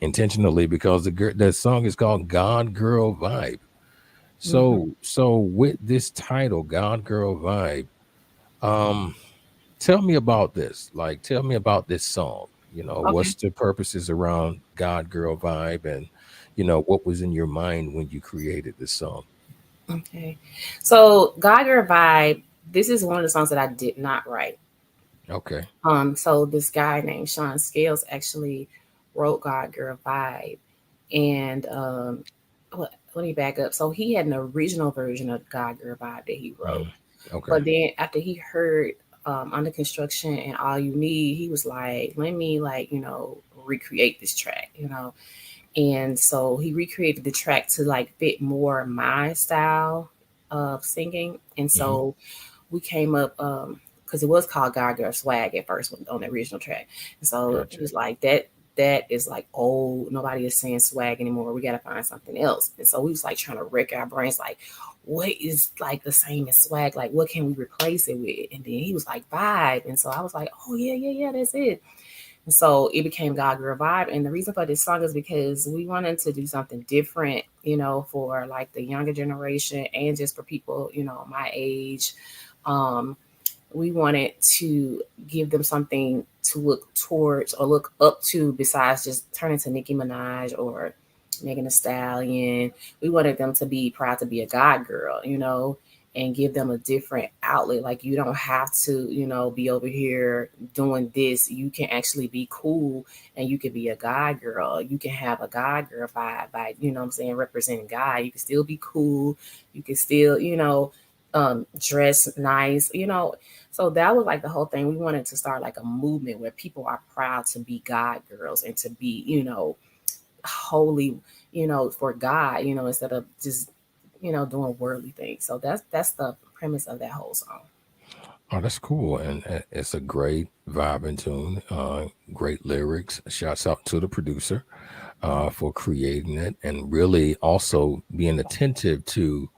intentionally because the song is called "God Girl Vibe." So with this title, "God Girl Vibe," um, tell me about this. Like, tell me about this song. Okay. What's the purposes around God Girl Vibe, and what was in your mind when you created this song? Okay. So God Girl Vibe, this is one of the songs that I did not write. Okay. So this guy named Sean Scales actually wrote God Girl Vibe. And let me back up. So he had an original version of God Girl Vibe that he wrote. Okay. But then after he heard Under Construction and All You Need, he was like, let me recreate this track, And so he recreated the track to fit more my style of singing. And so we came up because it was called God Girl Swag at first on the original track. And so Gotcha. it was like that is like old. Nobody is saying swag anymore. We got to find something else. And so we was like trying to wreck our brains, like, what is like the same as swag? Like, what can we replace it with? And then he was like, vibe. And so I was like, oh, yeah, that's it. And so it became God Girl Vibe. And the reason for this song is because we wanted to do something different, for like the younger generation and just for people, my age. We wanted to give them something to look towards or look up to besides just turning to Nicki Minaj or Megan Thee Stallion. We wanted them to be proud to be a God girl, and give them a different outlet. Like, you don't have to, be over here doing this. You can actually be cool and you can be a God girl. You can have a God girl vibe by, representing God. You can still be cool. You can still, dress nice, So that was like the whole thing. We wanted to start like a movement where people are proud to be God girls and to be, holy, for God, instead of just, doing worldly things. So that's the premise of that whole song. Oh, that's cool. And it's a great vibe and tune, great lyrics. Shouts out to the producer for creating it and really also being attentive to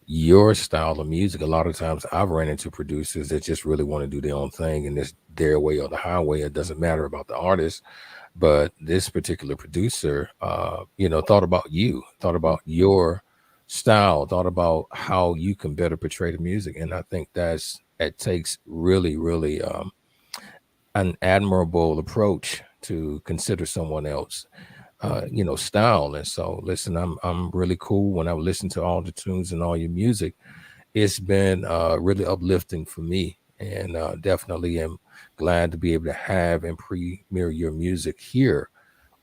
your style of music. A lot of times I've ran into producers that just really want to do their own thing and it's their way or the highway. It doesn't matter about the artist. But this particular producer, thought about you, thought about your style, thought about how you can better portray the music. And I think it takes really, really an admirable approach to consider someone else, style. And so, listen, I'm really cool when I listen to all the tunes and all your music. It's been really uplifting for me, and definitely am glad to be able to have and premiere your music here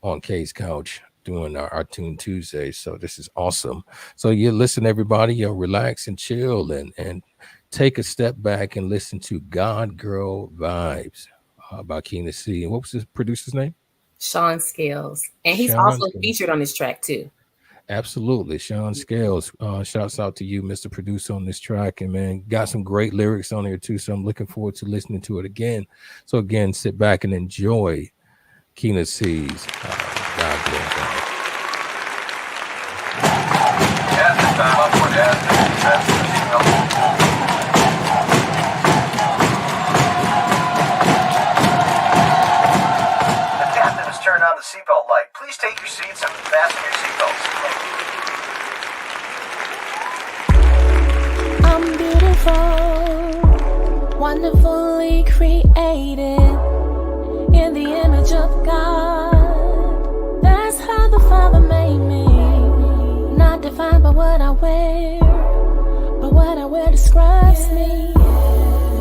on K's Couch doing our Tune Tuesday. So this is awesome. So you listen, everybody, relax and chill and take a step back and listen to God Girl Vibes by Kena C. And what was the producer's name? Sean Scales. And he's Sean also Scales. featured on this track too. Absolutely. Sean Scales. Shouts out to you, Mr. Producer, on this track. And man, got some great lyrics on here too. So I'm looking forward to listening to it again. So again, sit back and enjoy Kena C's God Girl Vibe. At this time, upward as the signal. wonderfully created in the image of God. That's how the Father made me. Not defined by what I wear, but what I wear describes me.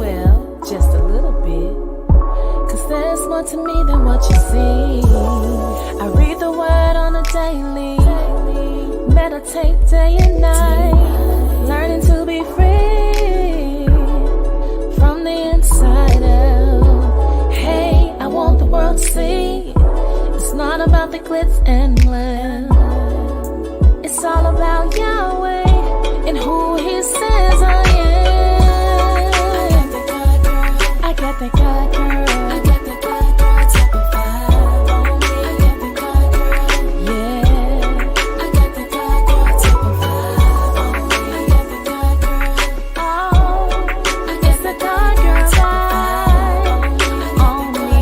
Well, just a little bit, 'cause there's more to me than what you see. I read the word on a daily, meditate day and night, learning to be free from the inside out. Hey, I want the world to see it's not about the glitz and glam. It's all about Yahweh and who He says I am. I got that God girl. I got that God girl type of vibe on me. I got that God girl. Yeah. I got that God girl type of vibe on me. I got that God girl. Oh, it's the God girl vibe on me.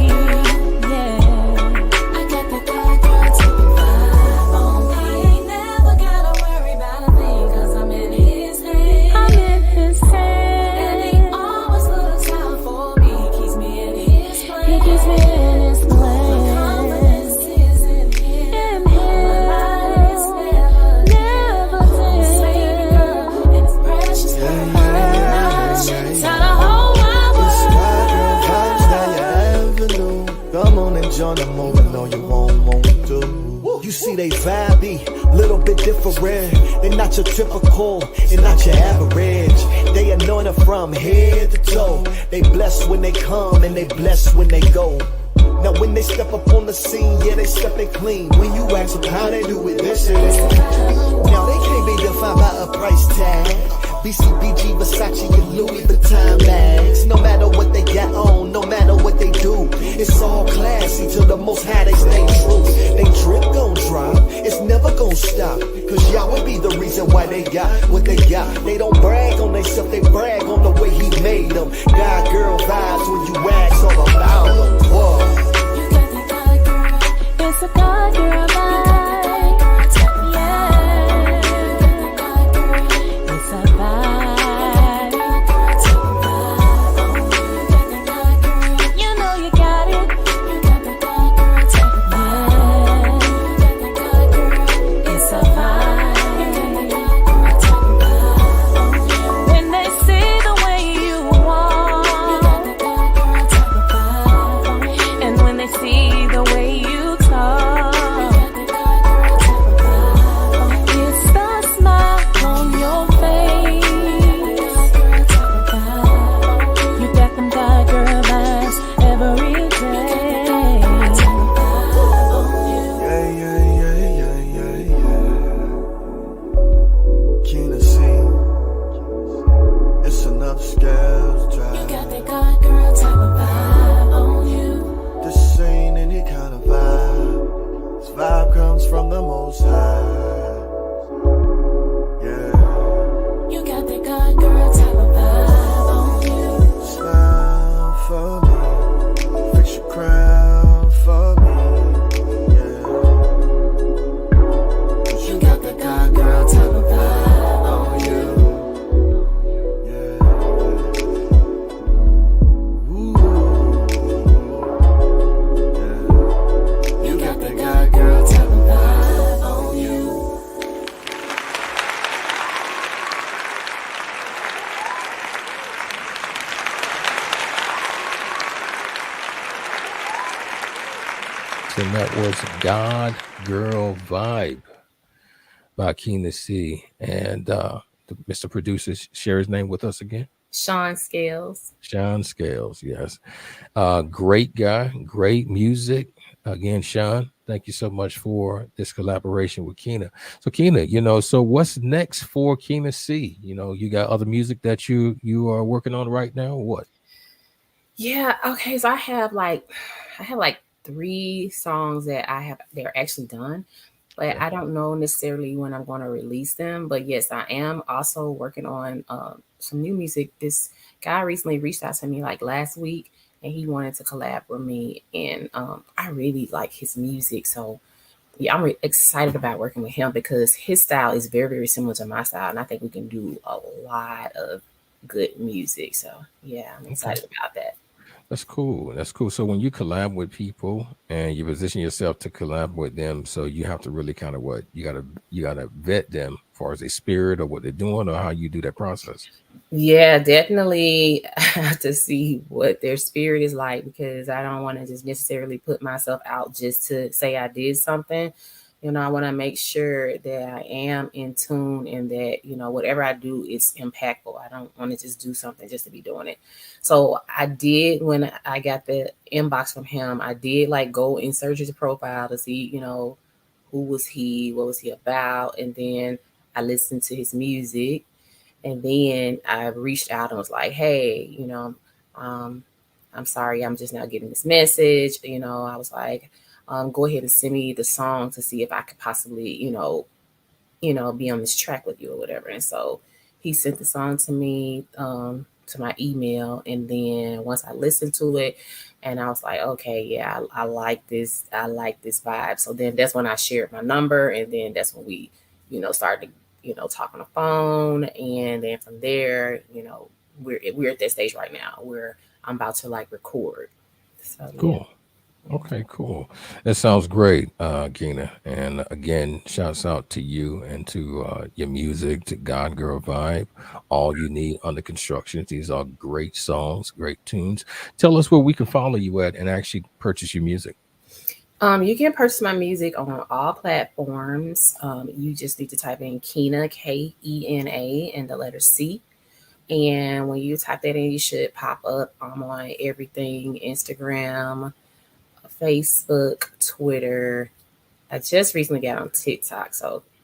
Yeah. I got that God girl type of vibe on me. I ain't never gotta worry about a thing, 'cause I'm in His hand. I'm in His hand. And He always looks out for me. He keeps me in His plan. He keeps me in His plan. My confidence is in Him. In Him. My light is never dim. Sweet girl, and it's precious for her. Tell the whole wide world. Come on and join them over, no you won't want to. You see they vibey, little bit different. They not your typical, they not your average. They anointed from head to toe. They blessed when they come and they blessed when they go. Now when they step up on the scene, yeah, they stepping clean. When you ask them how they do it, this is. Now they can't be defined by a price tag. BCBG, Versace, and Louis Vuitton bags. No matter what they got on, no matter what they do, it's all classy to the most high, they stay true. They drip gon' drop, it's never gon' stop, 'cause y'all would be the reason why they got what they got. They don't brag on themselves, they brag on the way He made them. God girl vibes when you ask all about them. Whoa. You got the God girl. It's a God girl vibe. Yeah. It's a vibe. You know you got it. Yeah. It's a vibe. When they see the way you walk, and when they see the way you talk, it's the smile on your face. You got them God girl vibes every day. Yeah. Kena C. It's another scales You drive. got that God girl type of vibe on you. This ain't any kind of vibe. This vibe comes from the Most High. Yeah. You got that God girl type of vibe on you. Smile for me. Fix your crown for me. Yeah. 'Cause you got that God girl type of vibe on you. Yeah. Ooh. Yeah. You got that God girl type of vibe on you. And that was God Girl Vibe by Kena C. And Mr. Producer, share his name with us again. Sean Scales. Sean Scales, yes. Great guy, great music. Again, Sean, thank you so much for this collaboration with Kena. So Kena, so what's next for Kena C? You got other music that you are working on right now, or what? Yeah, okay. So I have like 3 songs that they're actually done, but I don't know necessarily when I'm going to release them. But yes, I am also working on some new music. This guy recently reached out to me like last week, and he wanted to collab with me, and I really like his music. So yeah, I'm excited about working with him because his style is very, very similar to my style, and I think we can do a lot of good music. So yeah, I'm Okay. excited about that. That's cool. That's cool. So when you collab with people and you position yourself to collab with them, so you have to really kind of what you gotta vet them as far as their spirit or what they're doing or how you do that process. Yeah, definitely have to see what their spirit is like, because I don't want to just necessarily put myself out just to say I did something. I want to make sure that I am in tune and that, whatever I do is impactful. I don't want to just do something just to be doing it. So I did, when I got the inbox from him, I did like go and search his profile to see, who was he, what was he about. And then I listened to his music, and then I reached out and was like, hey, um, I'm sorry, I'm just now getting this message. I was like, go ahead and send me the song to see if I could possibly, be on this track with you or whatever. And so he sent the song to me, to my email. And then once I listened to it, and I was like, okay, yeah, I like this. I like this vibe. So then that's when I shared my number. And then that's when we, started, talk on the phone. And then from there, we're at that stage right now where I'm about to like record. So yeah. Cool. Okay, cool. That sounds great, Kena. And again, shouts out to you and to your music, to God Girl Vibe. All you need under construction. These are great songs, great tunes. Tell us where we can follow you at and actually purchase your music. You can purchase my music on all platforms. You just need to type in Kena, Kena, and the letter C. And when you type that in, you should pop up. I'm on everything: Instagram, Facebook, Twitter. I just recently got on TikTok,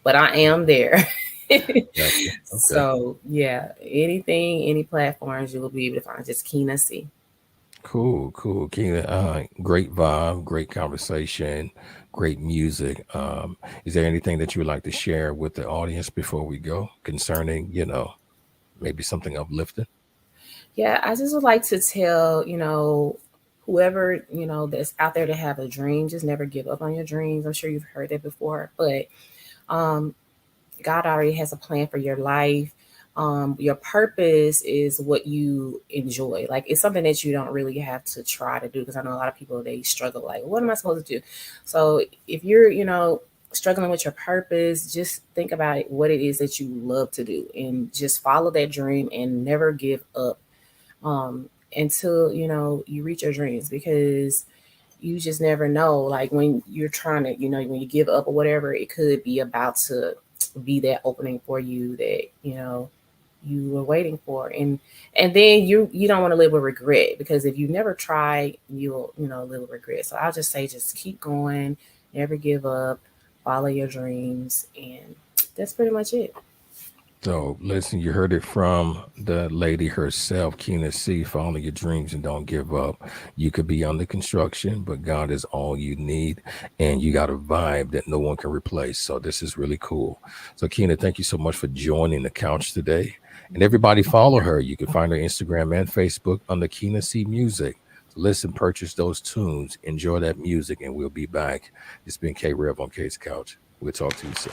but I am there. Gotcha. Okay. So yeah, anything, any platforms, you will be able to find just Kena C. Cool, cool. Kena, great vibe, great conversation, great music. Is there anything that you would like to share with the audience before we go concerning, maybe something uplifting? Yeah, I just would like to tell, whoever, that's out there to have a dream, just never give up on your dreams. I'm sure you've heard that before, but um, God already has a plan for your life. Your purpose is what you enjoy. Like, it's something that you don't really have to try to do, because I know a lot of people, they struggle like, what am I supposed to do? So if you're, struggling with your purpose, just think about what it is that you love to do and just follow that dream and never give up until, you reach your dreams, because you just never know. Like, when you're trying to, when you give up or whatever, it could be about to be that opening for you that, you were waiting for. And then you don't want to live with regret, because if you never try, you'll, live with regret. So I'll just say, just keep going, never give up, follow your dreams, and that's pretty much it. So listen, you heard it from the lady herself, Kena C. Follow your dreams and don't give up. You could be under construction, but God is all you need, and you got a vibe that no one can replace. So this is really cool. So Kena, thank you so much for joining the couch today. And everybody follow her. You can find her Instagram and Facebook under Kena C Music. So listen, purchase those tunes, enjoy that music, and we'll be back. It's been K Rev on K's Couch. We'll talk to you soon.